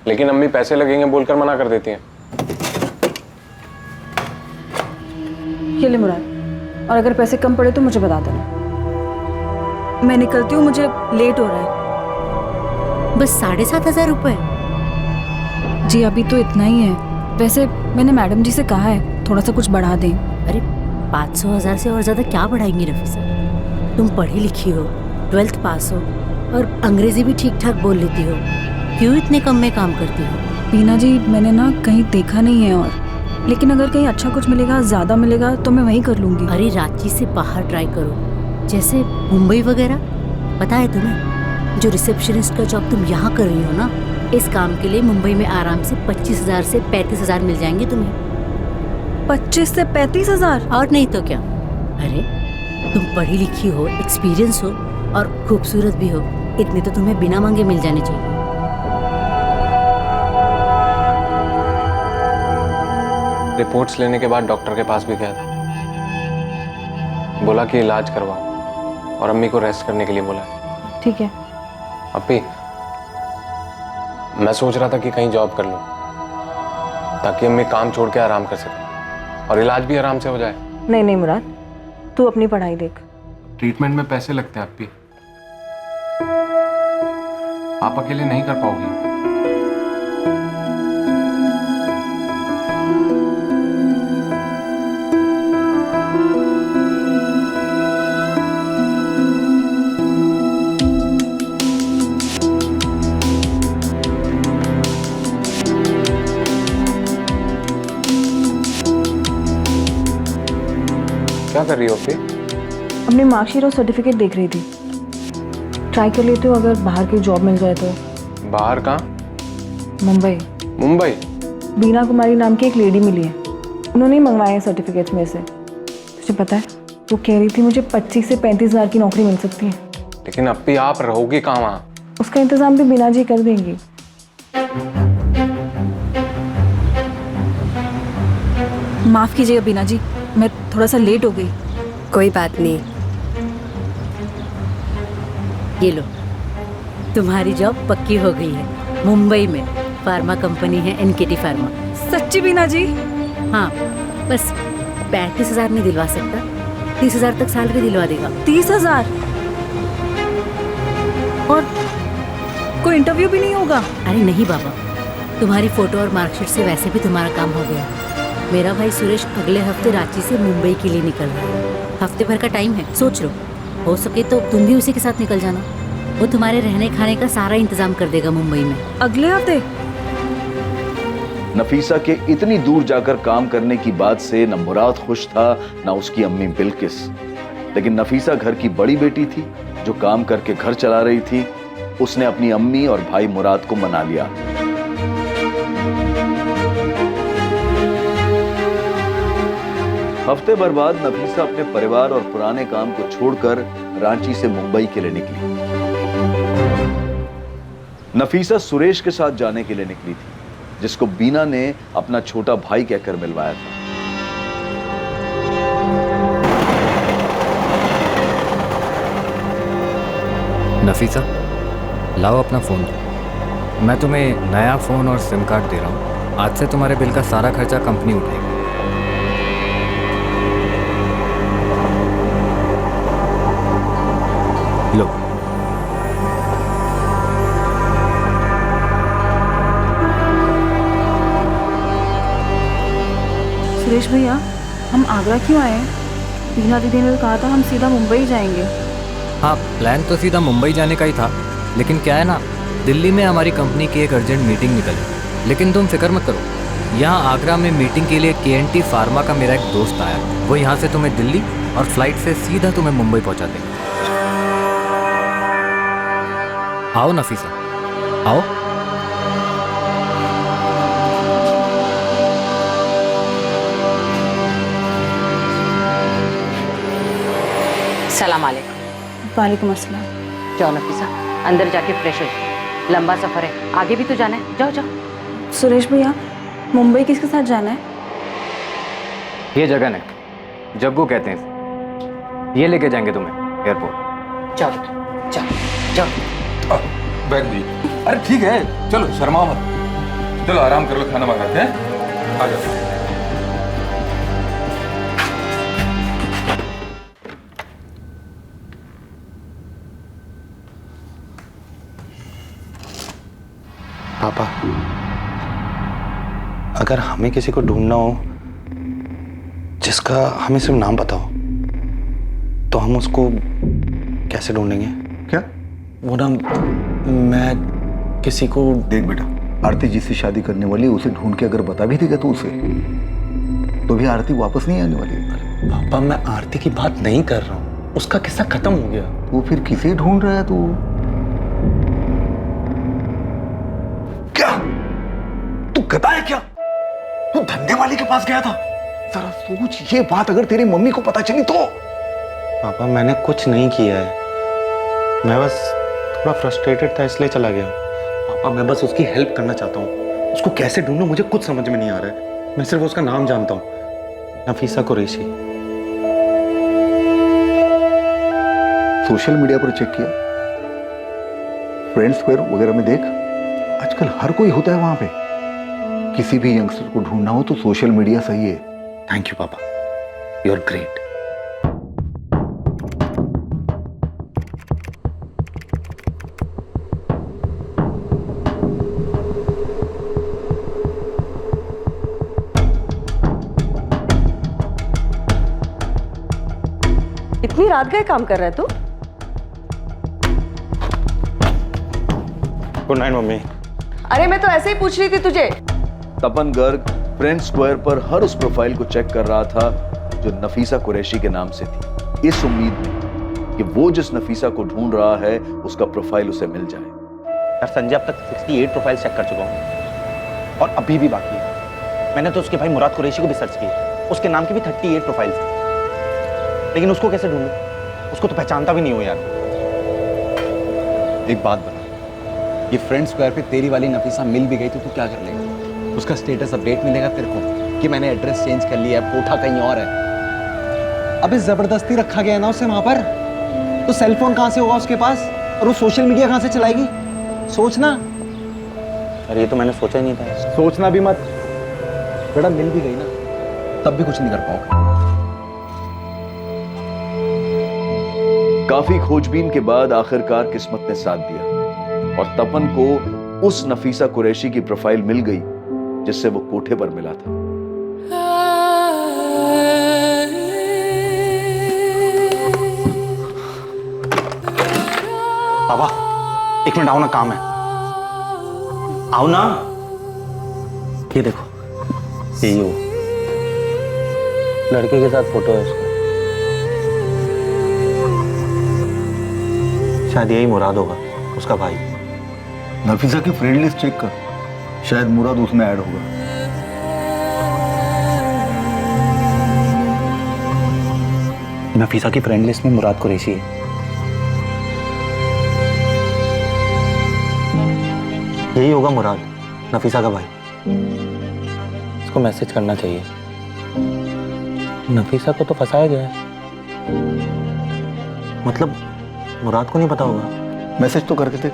लेकिन अम्मी पैसे लगेंगे बोलकर मना कर देती हैं। ये ले मुराद, और अगर पैसे कम पड़े तो मुझे बता देना। मैं निकलती हूँ, मुझे लेट हो रहा है। बस 7,500 रुपये? जी अभी तो इतना ही है। वैसे मैंने मैडम जी से कहा है थोड़ा सा कुछ बढ़ा दें। अरे 500,000 से और ज़्यादा क्या बढ़ाएंगी रफीसा? तुम पढ़ी लिखी हो, 12th पास हो और अंग्रेजी भी ठीक ठाक बोल लेती हो, क्यों इतने कम में काम करती हो? बीना जी मैंने ना कहीं देखा नहीं है, और लेकिन अगर कहीं अच्छा कुछ मिलेगा, ज़्यादा मिलेगा तो मैं वहीं कर लूँगी। अरे रांची से बाहर ट्राई करो, जैसे मुंबई वगैरह। पता है तुम्हें, जो रिसेप्शनिस्ट का जॉब तुम यहाँ कर रही हो ना, इस काम के लिए मुंबई में आराम से 25,000 से 35,000 मिल जाएंगे तुम्हें। 25 से 35,000? और नहीं तो क्या। अरे तुम पढ़ी लिखी हो, एक्सपीरियंस हो और खूबसूरत भी हो, इतने तो तुम्हें बिना मांगे मिल जाने चाहिए। रिपोर्ट्स लेने के बाद डॉक्टर के पास भी गया था, बोला कि इलाज करवाओ और अम्मी को रेस्ट करने के लिए बोला। ठीक है। अभी मैं सोच रहा था कि कहीं जॉब कर लूं ताकि अम्मी काम छोड़ के आराम कर सके और इलाज भी आराम से हो जाए। नहीं नहीं मुराद, तू अपनी पढ़ाई देख। ट्रीटमेंट में पैसे लगते हैं अप्पी, आप अकेले नहीं कर पाओगी। क्या कर रही हो अप्पी? अपनी मार्कशीट और सर्टिफिकेट देख रही थी। ट्राई कर लेते हो, अगर बाहर की जॉब मिल जाए तो। बाहर कहाँ? मुंबई। मुंबई? बीना कुमारी नाम की एक लेडी मिली है, उन्होंने ही मंगवाए हैं सर्टिफिकेट्स में से। तुझे पता है, वो कह रही थी मुझे 25 से 35,000 की नौकरी मिल सकती है। लेकिन अप्पी आप रहोगी कहाँ वहाँ? उसका इंतजाम भी बीना जी कर देंगी। माफ कीजिएगा बीना जी, मैं थोड़ा सा लेट हो गई। कोई बात नहीं। ये लो, तुम्हारी जॉब पक्की हो गई है। मुंबई में फार्मा कंपनी है NKT फार्मा। सच्ची बीना जी? हाँ, बस 35,000 नहीं दिलवा सकता, 30,000 तक सैलरी दिलवा देगा। 30,000? और कोई इंटरव्यू भी नहीं होगा? अरे नहीं बाबा, तुम्हारी फोटो और मार्कशीट से वैसे भी तुम्हारा काम हो गया। मेरा भाई सुरेश अगले हफ्ते रांची से मुंबई के लिए निकल रहा है। हफ्ते भर का टाइम है, सोच लो, हो सके तो तुम भी उसी के साथ निकल जाना। वो तुम्हारे रहने खाने का सारा इंतजाम कर देगा मुंबई में। अगले हफ्ते? नफीसा के इतनी दूर जाकर काम करने की बात से न मुराद खुश था न उसकी अम्मी बिल्किस। लेकिन नफीसा घर की बड़ी बेटी थी जो काम करके घर चला रही थी। उसने अपनी अम्मी और भाई मुराद को मना लिया। हफ्ते भर बाद नफीसा अपने परिवार और पुराने काम को छोड़कर रांची से मुंबई के लिए निकली। नफीसा सुरेश के साथ जाने के लिए निकली थी, जिसको बीना ने अपना छोटा भाई कहकर मिलवाया था। नफीसा, लाओ अपना फ़ोन। मैं तुम्हें नया फ़ोन और सिम कार्ड दे रहा हूँ। आज से तुम्हारे बिल का सारा खर्चा कंपनी उठाएगी। लो। सुरेश भैया, हम आगरा क्यों आए हैं? बीना दीदी ने कहा था हम सीधा मुंबई जाएंगे। हाँ, प्लान तो सीधा मुंबई जाने का ही था, लेकिन क्या है ना, दिल्ली में हमारी कंपनी की एक अर्जेंट मीटिंग निकली। लेकिन तुम फिक्र मत करो, यहाँ आगरा में मीटिंग के लिए KNT फार्मा का मेरा एक दोस्त आया। वो यहाँ से तुम्हें दिल्ली और फ्लाइट से सीधा तुम्हें मुंबई पहुँचा देगा। आओ नफीसा, आओ। सलाम अलैकुम। वालेकुम अस्सलाम। जाओ नफीसा, अंदर जाके फ्रेश हो जाओ, लंबा सफर है, आगे भी तो जाना है, जाओ जाओ। सुरेश भैया, मुंबई किसके साथ जाना है? ये जगह नहीं, जग्गू कहते हैं इसे। ये लेके जाएंगे तुम्हें एयरपोर्ट। जाओ जाओ जाओ। बैग दीजिए। अरे ठीक है, चलो शर्मा मत, चलो आराम कर लो, खाना मंगाते हैं, आ जाओ। पापा, अगर हमें किसी को ढूंढना हो जिसका हमें सिर्फ नाम पता हो, तो हम उसको कैसे ढूंढेंगे? क्या? वो ना, मैं किसी को... देख बेटा, आरती जिससे शादी करने वाली है उसे ढूंढ के अगर बता भी देगा तो उसे, तो भी आरती वापस नहीं आने वाली है। पापा, मैं आरती की बात नहीं कर रहा हूँ, उसका किस्सा खत्म हो गया। वो फिर किसे ढूंढ रहा है तू? क्या तू गधा है क्या? तू धंधे वाले के पास गया था? जरा सोच, ये बात अगर तेरी मम्मी को पता चली तो? पापा, मैंने कुछ नहीं किया है, मैं बस थोड़ा फ्रस्ट्रेटेड था इसलिए चला गया। पापा, मैं बस उसकी हेल्प करना चाहता हूँ। उसको कैसे ढूंढूं मुझे कुछ समझ में नहीं आ रहा है। मैं सिर्फ उसका नाम जानता हूँ, नफीसा कुरैशी। सोशल मीडिया पर चेक किया? फ्रेंड स्क्वायर वगैरह में देख, आजकल हर कोई होता है वहां पे। किसी भी यंगस्टर को ढूंढना हो तो सोशल मीडिया सही है। थैंक यू पापा, यू आर ग्रेट। इतनी रात गए काम कर रहा है तू? Good night mummy. अरे मैं तो ऐसे ही पूछ रही थी तुझे। तपन गर्ग फ्रेंड स्क्वायर पर हर उस प्रोफाइल को चेक कर रहा था जो नफीसा कुरैशी के नाम से थी, इस उम्मीद में कि वो जिस नफीसा को ढूंढ रहा है उसका प्रोफाइल उसे मिल जाए। यार संजय, अब तक 68 प्रोफाइल चेक कर चुका हूँ और अभी भी बाकी है। मैंने तो उसके भाई मुराद कुरैशी को भी सर्च किया, उसके नाम की भी 38 प्रोफाइल्स हैं, लेकिन उसको कैसे ढूंढूं? उसको तो पहचानता भी नहीं हो यार। एक बात बता, ये फ्रेंड स्क्वायर पे तेरी वाली नफीसा मिल भी गई तो तू क्या कर लेगा? उसका स्टेटस अपडेट मिलेगा तेरे को कि मैंने एड्रेस चेंज कर लिया है, कोठा कहीं और है। अबे जबरदस्ती रखा गया ना उसे वहां पर, तो सेल फोन कहां से होगा उसके पास और वो सोशल मीडिया कहां से चलाएगी? सोचना। अरे ये तो मैंने सोचा ही नहीं था। सोचना भी मत बेटा, मिल भी गई ना तब भी कुछ नहीं कर पाओगे। काफी खोजबीन के बाद आखिरकार किस्मत ने साथ दिया और तपन को उस नफीसा कुरैशी की प्रोफाइल मिल गई जिससे वो कोठे पर मिला था। पापा, एक मिनट आओ ना, काम है। आओ ना। ये देखो, यही वो लड़के के साथ फोटो है उसका। शायद यही मुराद होगा, उसका भाई। नफीसा की फ्रेंड लिस्ट चेक कर, शायद मुराद उसमें ऐड होगा। नफीसा की फ्रेंड लिस्ट में मुराद कुरैशी है। यही होगा मुराद, नफीसा का भाई। इसको मैसेज करना चाहिए। नफीसा को तो फंसाया गया है, मतलब मुराद को नहीं पता होगा। मैसेज तो करके देख,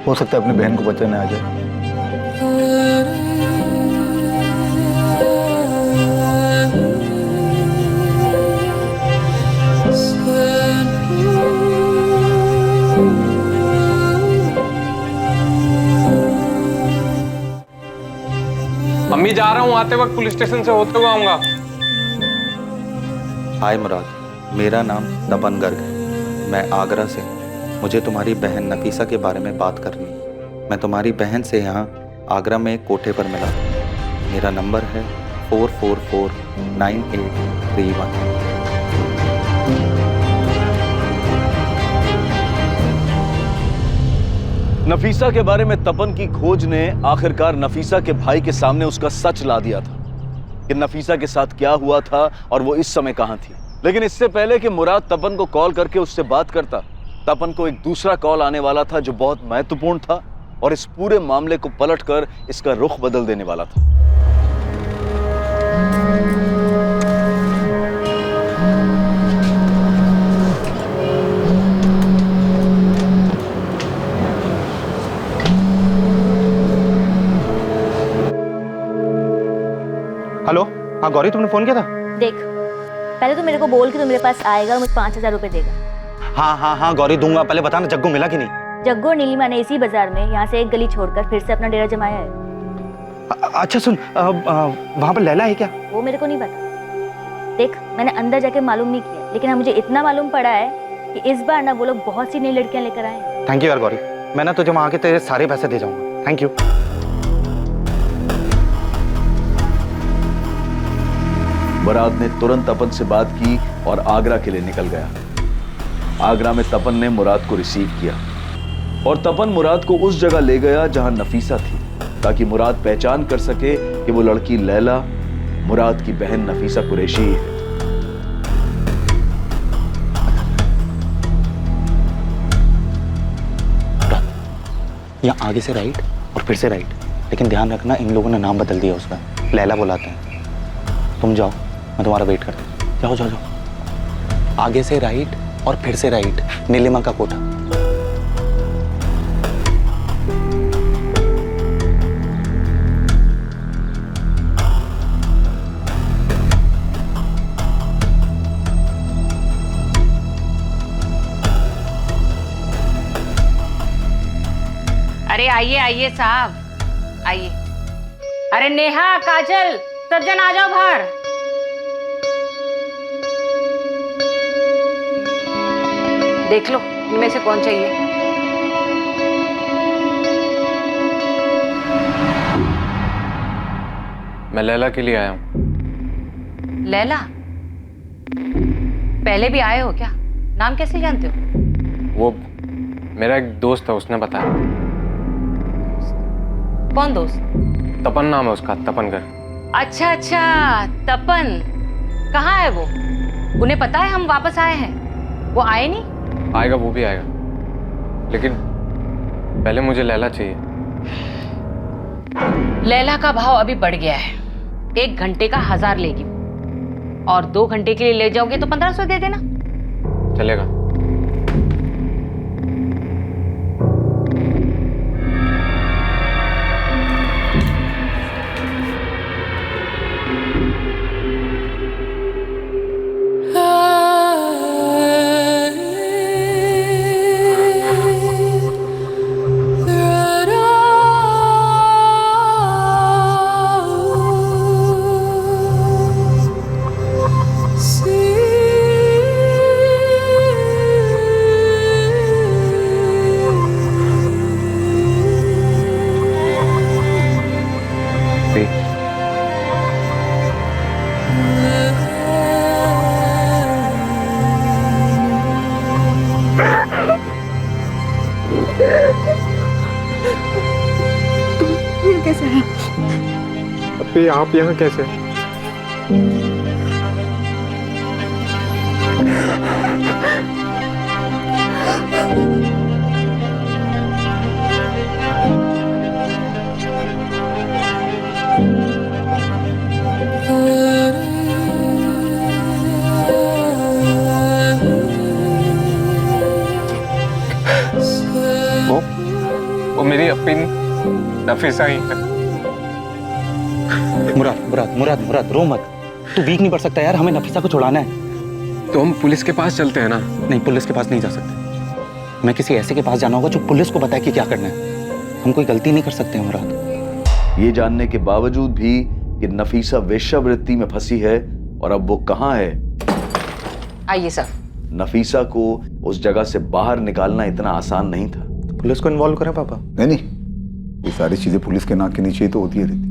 हो सकता है अपनी बहन को बचाने आ जाए। मम्मी, जा रहा हूँ, आते वक्त पुलिस स्टेशन से होते हुए आऊंगा। हाय मुराद, मेरा नाम तपन गर्ग है, मैं आगरा से। मुझे तुम्हारी बहन नफीसा के बारे में बात करनी है। मैं तुम्हारी बहन से यहाँ आगरा में एक कोठे पर मिला। मेरा नंबर है 4449831। नफीसा के बारे में तपन की खोज ने आखिरकार नफीसा के भाई के सामने उसका सच ला दिया था कि नफीसा के साथ क्या हुआ था और वो इस समय कहां थी। लेकिन इससे पहले कि मुराद तपन को कॉल करके उससे बात करता, तपन को एक दूसरा कॉल आने वाला था जो बहुत महत्वपूर्ण था और इस पूरे मामले को पलटकर इसका रुख बदल देने वाला था। हेलो, हाँ गौरी, तुमने फोन किया था? देख, पहले तो मेरे को बोल कि तू मेरे पास आएगा और मुझे 5,000 रुपए देगा। हाँ गौरी दूंगा, पहले बताना जग्गू मिला कि नहीं? जग्गू और नीलिमा ने इसी बाजार में यहाँ से एक गली छोड़कर फिर से अपना डेरा जमाया है। अच्छा सुन, वहाँ पर लैला है क्या? वो मेरे को नहीं पता। देख, मैंने अंदर जाके मालूम नहीं किया, लेकिन हाँ मुझे इतना मालूम पड़ा है कि इस बार ना वो लोग बहुत सी नई लड़कियां लेकर आए हैं। थैंक यू यार गौरी, मैं ना तुझे वहाँ के तेरे सारे पैसे दे जाऊंगा। Thank you. मुराद ने तुरंत तपन से बात की और आगरा के लिए निकल गया। आगरा में तपन ने मुराद को रिसीव किया और तपन मुराद को उस जगह ले गया जहां नफीसा थी, ताकि मुराद पहचान कर सके कि वो लड़की लैला मुराद की बहन नफीसा कुरैशी है। यहाँ आगे से राइट और फिर से राइट, लेकिन ध्यान रखना इन लोगों ने नाम बदल दिया उसका, लैला बुलाते हैं। तुम जाओ, मैं तुम्हारा वेट करता हूँ। जाओ जाओ जाओ, आगे से राइट और फिर से राइट, नीलिमा का कोठा। अरे आइए आइए साहब, आइए। अरे नेहा, काजल, सब जन आ जाओ बाहर। देख लो इनमें से कौन चाहिए। मैं लैला के लिए आया हूँ। लैला? पहले भी आए हो क्या? नाम कैसे जानते हो? वो मेरा एक दोस्त है, उसने बताया। कौन दोस्त? तपन नाम है उसका, तपनगर। अच्छा अच्छा, तपन। कहाँ है वो? उन्हें पता है हम वापस आए हैं? वो आए नहीं? आएगा, वो भी आएगा, लेकिन पहले मुझे लैला चाहिए। लैला का भाव अभी बढ़ गया है। 1 घंटे का 1000 लेगी और 2 घंटे के लिए ले जाओगे तो 1500 दे देना। चलेगा। कैसे हैं? अबे आप यहाँ कैसे? वो मेरी अपिन नफीसा ही है। मुराद रो मत। तू वीक नहीं पड़ सकता यार, हमें नफीसा को छुड़ाना है। तो हम पुलिस के पास चलते हैं ना? नहीं, पुलिस के पास नहीं जा सकते। मैं किसी ऐसे के पास जाना होगा जो पुलिस को बताए कि क्या करना है। हम कोई गलती नहीं कर सकते मुराद। ये जानने के बावजूद भी कि नफीसा वेश्यावृत्ति में फंसी है और अब वो कहाँ है। आइए सर। नफीसा को उस जगह से बाहर निकालना इतना आसान नहीं था। पुलिस को इन्वॉल्व करें पापा? नहीं, ये सारी चीजें पुलिस के नाक के नीचे ही तो होती रहती।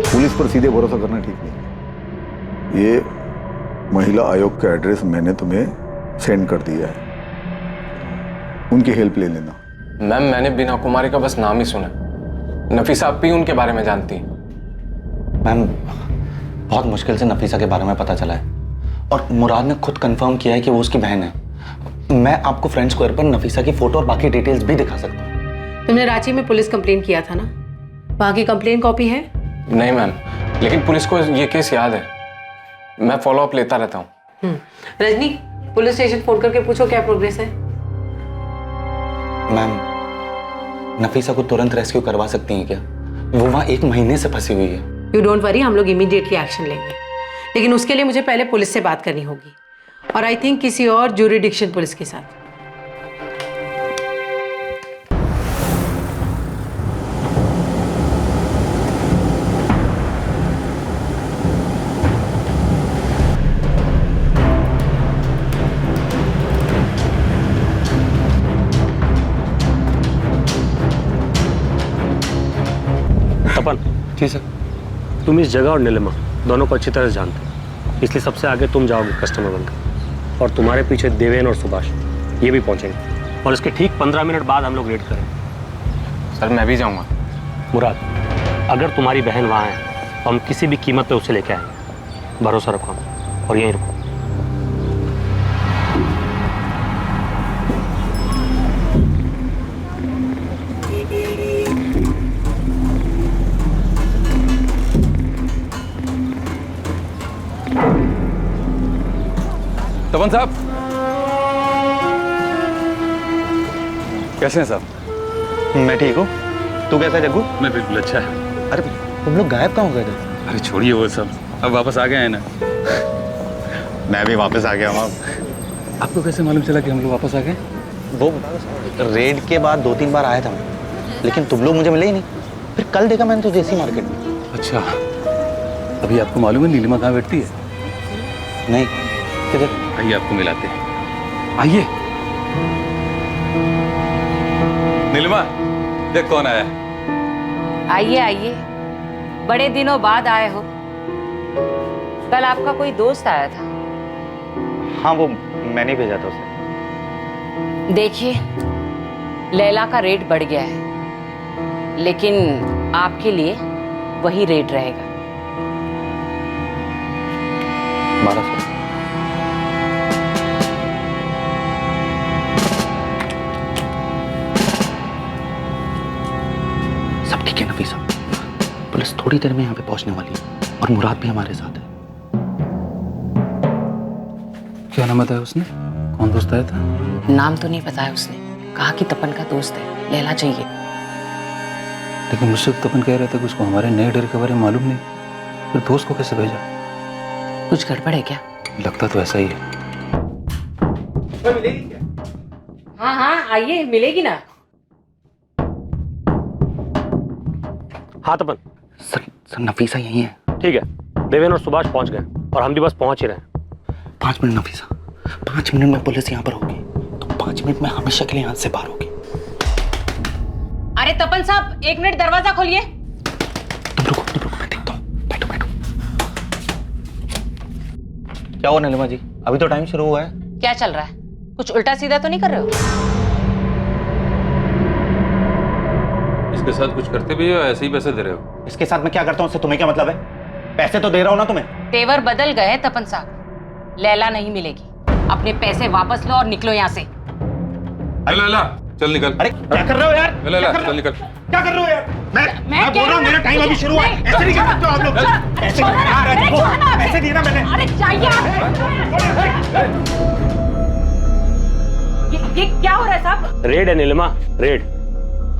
पुलिस पर सीधे भरोसा करना ठीक नहीं। ये महिला आयोग का एड्रेस मैंने तुम्हें सेंड कर दिया है, उनकी हेल्प ले लेना। मैम, मैंने बीना कुमारी का बस नाम ही सुना। नफीसा अपी उनके बारे में जानती है। मैम, बहुत मुश्किल से नफीसा के बारे में पता चला है और मुराद ने खुद कंफर्म किया है कि वो उसकी बहन है। मैं आपको फ्रेंड स्क्वायर पर नफीसा की फोटो और बाकी डिटेल्स भी दिखा सकता हूँ। तुमने रांची में पुलिस कंप्लेन किया था ना, वहाँ की कंप्लेन कॉपी है? नहीं मैम, लेकिन पुलिस को ये केस याद है, मैं फॉलो अप लेता रहता हूँ। रजनी, पुलिस स्टेशन फोन करके पूछो क्या प्रोग्रेस है। मैम, नफीसा को तुरंत रेस्क्यू करवा सकती हैं क्या? वो वहाँ 1 महीने से फंसी हुई है। यू डोंट वरी, हम लोग इमीडिएटली एक्शन लेंगे, लेकिन उसके लिए मुझे पहले पुलिस से बात करनी होगी, और आई थिंक किसी और ज्यूरिडिक्शन पुलिस के साथ। तपन, जी सर। तुम इस जगह और नीलिमा दोनों को अच्छी तरह से जानते हो, इसलिए सबसे आगे तुम जाओगे कस्टमर बनकर, और तुम्हारे पीछे देवेन और सुभाष ये भी पहुंचेंगे, और इसके ठीक 15 मिनट बाद हम लोग रेड करेंगे। सर मैं भी जाऊँगा। मुराद, अगर तुम्हारी बहन वहाँ है तो हम किसी भी कीमत पे उसे लेके आएंगे, भरोसा रखो हम, और यहीं रुको। तपन साहब, कैसे हैं साहब? मैं ठीक हूँ, तू कैसा है जग्गू? मैं बिल्कुल अच्छा है। अरे तुम लोग गायब कहाँ हो गए थे? अरे छोड़िए वो सब, अब वापस आ गए हैं ना। मैं भी वापस आ गया हूँ। आपको कैसे मालूम चला कि हम लोग वापस आ गए? वो रेड के बाद 2-3 बार आया था मैं, लेकिन तुम लोग मुझे मिले ही नहीं। फिर कल देखा मैंने तुझे इसी मार्केट में। अच्छा, अभी आपको मालूम है नीलिमा कहाँ बैठती है? नहीं, किधर? आइए आपको मिलाते हैं, आइए। नीलिमा, देख कौन आया है। आइए आइए, बड़े दिनों बाद आए हो। कल आपका कोई दोस्त आया था। हाँ, वो मैंने भेजा था उसे। देखिए, लैला का रेट बढ़ गया है, लेकिन आपके लिए वही रेट रहेगा। 1200। सब ठीक है नफीसा, पुलिस थोड़ी देर में यहाँ पे पहुंचने वाली है, और मुराद भी हमारे साथ है। क्या नाम बताया उसने? कौन दोस्त आया था? नाम तो नहीं बताया उसने, कहा कि तपन का दोस्त है, लैला चाहिए। लेकिन मुझसे तपन कह रहे थे कि उसको हमारे नए डर के बारे में मालूम नहीं, फिर दोस्त को कैसे भेजा? कुछ गड़बड़ है क्या? लगता तो ऐसा ही है। मिलेगी क्या? हाँ हाँ आइए, मिलेगी ना। हाँ तपन। सर नफीसा यही है। ठीक है, देवेन और सुभाष पहुंच गए, और हम भी बस पहुंच ही रहे हैं। 5 मिनट नफीसा, 5 मिनट में पुलिस यहाँ पर होगी, तो 5 मिनट में हमेशा के लिए यहाँ से बाहर होगी। अरे तपन साहब, 1 मिनट दरवाजा खोलिए। तुम रुको, मैं देखता हूँ। बैठो बैठो। क्या हुआ नीलिमा जी, अभी तो टाइम शुरू हुआ है। क्या चल रहा है? कुछ उल्टा सीधा तो नहीं कर रहे हो? इसके साथ कुछ करते भी हो, ऐसे ही पैसे दे रहे हो? इसके साथ मैं क्या करता हूँ उससे तुम्हें क्या मतलब है? पैसे तो दे रहा हूँ ना तुम्हें। तेवर बदल गए तपन साहब, लैला नहीं मिलेगी। अपने पैसे वापस लो और निकलो यहाँ से। लैला, चल निकल। अरे क्या कर रहे हो यार? लैला, चल निकल। क्या कर रहे हो यार? मैं बोल रहा हूँ, मेरा टाइम अभी शुरू हुआ है। ऐसे नहीं कर सकते हो आप लोग। पैसे पैसे दिए ना मैंने। अरे चाहिए। ये क्या हो रहा है साहब? रेड है नीलिमा, रेड।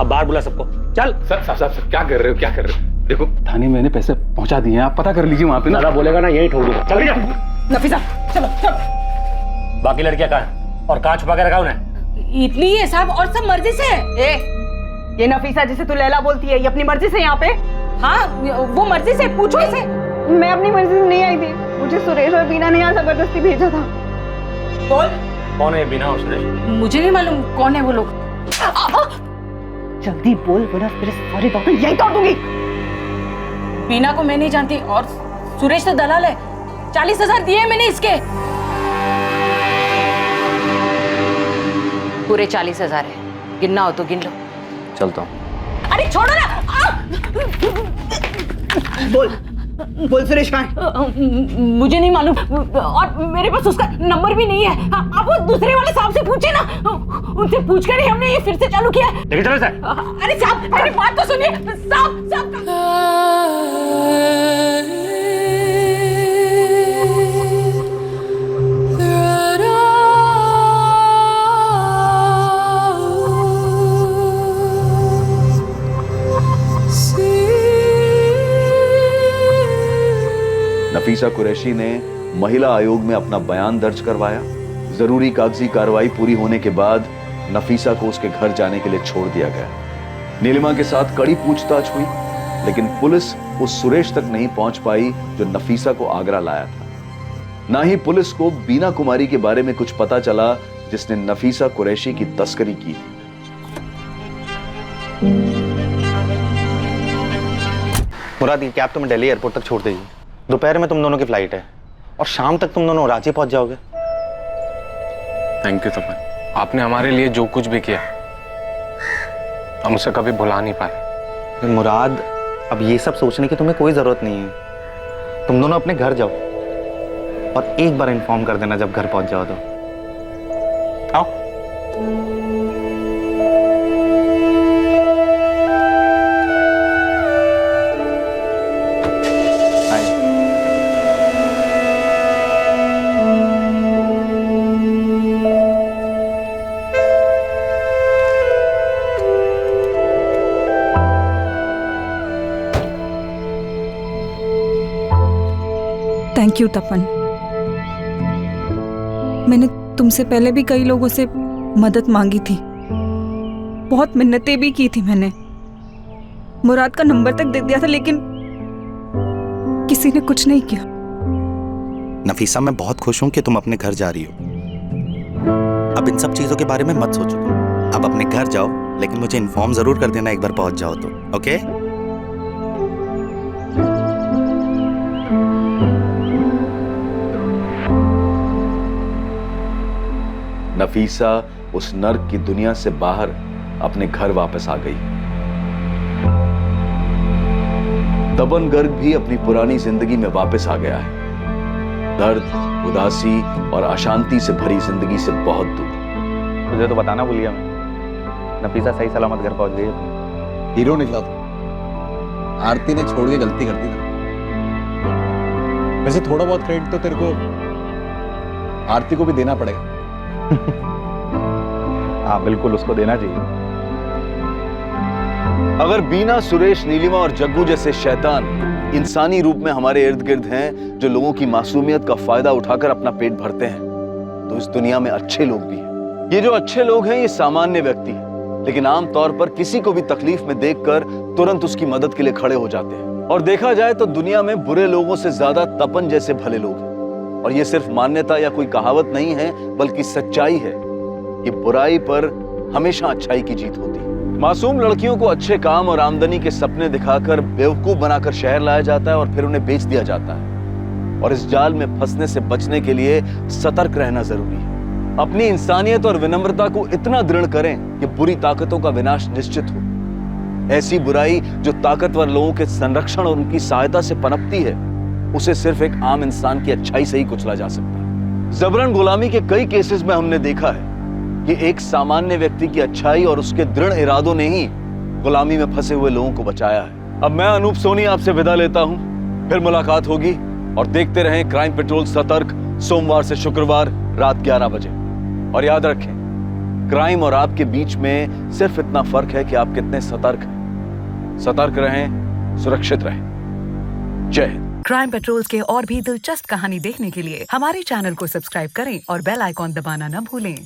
अब बाहर बुला सबको, चल। सर क्या कर रहे हो, क्या कर रहे हो? देखो थाने मैंने पैसे पहुंचा दिए हैं, आप पता कर लीजिए वहां पे ना। दादा बोलेगा ना, यही ठोक दूंगा। चल नफीसा, चलो चलो। बाकी लड़कियां कहाँ हैं? और कहाँ छुपा के रखा उन्हें? इतनी है साहब, और सब मर्जी से है। ये नफीसा जिसे तू लैला बोलती है, ये अपनी मर्जी से यहाँ पे? हाँ, वो मर्जी से, पूछो इसे। मैं अपनी मर्जी से नहीं आई थी, मुझे सुरेश और बीना ने यहाँ जबरदस्ती भेजा था। बोल, कौन है बीना और सुरेश? मुझे नहीं मालूम कौन है वो लोग। जल्दी बोल, वरना तेरे सारी बातें यही तोड़ दूंगी। बीना को मैं नहीं जानती, और सुरेश तो दलाल है। 40,000 दिए मैंने इसके। पूरे 40,000 है, गिनना हो तो गिन लो। चलता हूँ। अरे छोड़ो ना। बोल, बोल सुरेश कहाँ? मुझे नहीं मालूम और मेरे पास उसका नंबर भी नहीं है। आप वो दूसरे वाले साहब से पूछे ना, उनसे पूछकर ही हमने ये फिर से चालू किया। लेकिन चलो सर। अरे साहब मेरी बात तो सुनिए। साहब नफीसा कुरैशी ने महिला आयोग में अपना बयान दर्ज करवाया। जरूरी कागजी कार्रवाई पूरी होने के बाद नफीसा को उसके घर जाने के लिए छोड़ दिया गया। नीलिमा के साथ कड़ी पूछताछ हुई, लेकिन पुलिस उस सुरेश तक नहीं पहुंच पाई जो नफीसा को आगरा लाया था। ना ही पुलिस को बीना कुमारी के बारे में कुछ पता चला जिसने नफीसा कुरैशी की तस्करी की थी। मुराद, ये कैब तुम्हें दिल्ली एयरपोर्ट तक छोड़ देगी। दोपहर में तुम दोनों की फ्लाइट है और शाम तक तुम दोनों रांची पहुंच जाओगे। थैंक यू तपन, आपने हमारे लिए जो कुछ भी किया हम उसे कभी भुला नहीं पाए। मुराद, अब ये सब सोचने की तुम्हें कोई जरूरत नहीं है। तुम दोनों अपने घर जाओ और एक बार इन्फॉर्म कर देना जब घर पहुंच जाओ तो। आओ। थैंक यू तपन। मैंने तुमसे पहले भी कई लोगों से मदद मांगी थी, बहुत मिन्नतें भी की थी मैंने। मुराद का नंबर तक दे दिया था, लेकिन किसी ने कुछ नहीं किया। नफीसा, मैं बहुत खुश हूं कि तुम अपने घर जा रही हो। अब इन सब चीजों के बारे में मत सोचो। अब अपने घर जाओ, लेकिन मुझे इन्फॉर्म जरूर कर देना एक बार पहुंच जाओ तो। ओके? नफीसा उस नर्क की दुनिया से बाहर अपने घर वापस आ गई। तपन गर्ग भी अपनी पुरानी जिंदगी में वापस आ गया है। दर्द, उदासी और अशांति से भरी जिंदगी से बहुत दूर। तुझे तो बताना भूल गया मैं, नफीसा सही सलामत घर पहुंच गई है। हीरो निकला था। आरती ने छोड़ के गलती कर दी था। वैसे थोड़ा बहुत क्रेडिट तो तेरे को आरती को भी देना पड़ेगा। हाँ बिल्कुल, उसको देना चाहिए। अगर बीना, सुरेश, नीलिमा और जग्गू जैसे शैतान इंसानी रूप में हमारे इर्द गिर्द हैं जो लोगों की मासूमियत का फायदा उठाकर अपना पेट भरते हैं, तो इस दुनिया में अच्छे लोग भी हैं। ये जो अच्छे लोग हैं ये सामान्य व्यक्ति हैं, लेकिन आमतौर पर किसी को भी तकलीफ में देखकर तुरंत उसकी मदद के लिए खड़े हो जाते हैं। और देखा जाए तो दुनिया में बुरे लोगों से ज्यादा तपन जैसे भले लोग हैं। और ये सिर्फ मान्यता या कोई कहावत नहीं है, बल्कि सच्चाई है कि बुराई पर हमेशा अच्छाई की जीत होती है। मासूम लड़कियों को अच्छे काम और आमदनी के सपने दिखाकर बेवकूफ बनाकर शहर लाया जाता है और फिर उन्हें बेच दिया जाता है। और इस जाल में फंसने से बचने के लिए सतर्क रहना जरूरी है। अपनी इंसानियत और विनम्रता को इतना दृढ़ करें कि बुरी ताकतों का विनाश निश्चित हो। ऐसी बुराई जो ताकतवर लोगों के संरक्षण और उनकी सहायता से पनपती है, उसे सिर्फ एक आम इंसान की अच्छाई से ही कुचला जा सकता है। जबरन गुलामी के कई केसेस में हमने देखा है कि एक सामान्य व्यक्ति की अच्छाई और उसके दृढ़ इरादों ने ही गुलामी में फंसे हुए लोगों को बचाया है। अब मैं अनूप सोनी आपसे विदा लेता हूं, फिर मुलाकात होगी। और देखते रहें क्राइम पेट्रोल सतर्क, सोमवार से शुक्रवार रात 11 बजे। और याद रखें, क्राइम और आपके बीच में सिर्फ इतना फर्क है कि आप कितने सतर्क हैं। सतर्क रहें, सुरक्षित रहें। जय हिंद। क्राइम पेट्रोल के और भी दिलचस्प कहानी देखने के लिए हमारे चैनल को सब्सक्राइब करें और बेल आइकॉन दबाना न भूलें।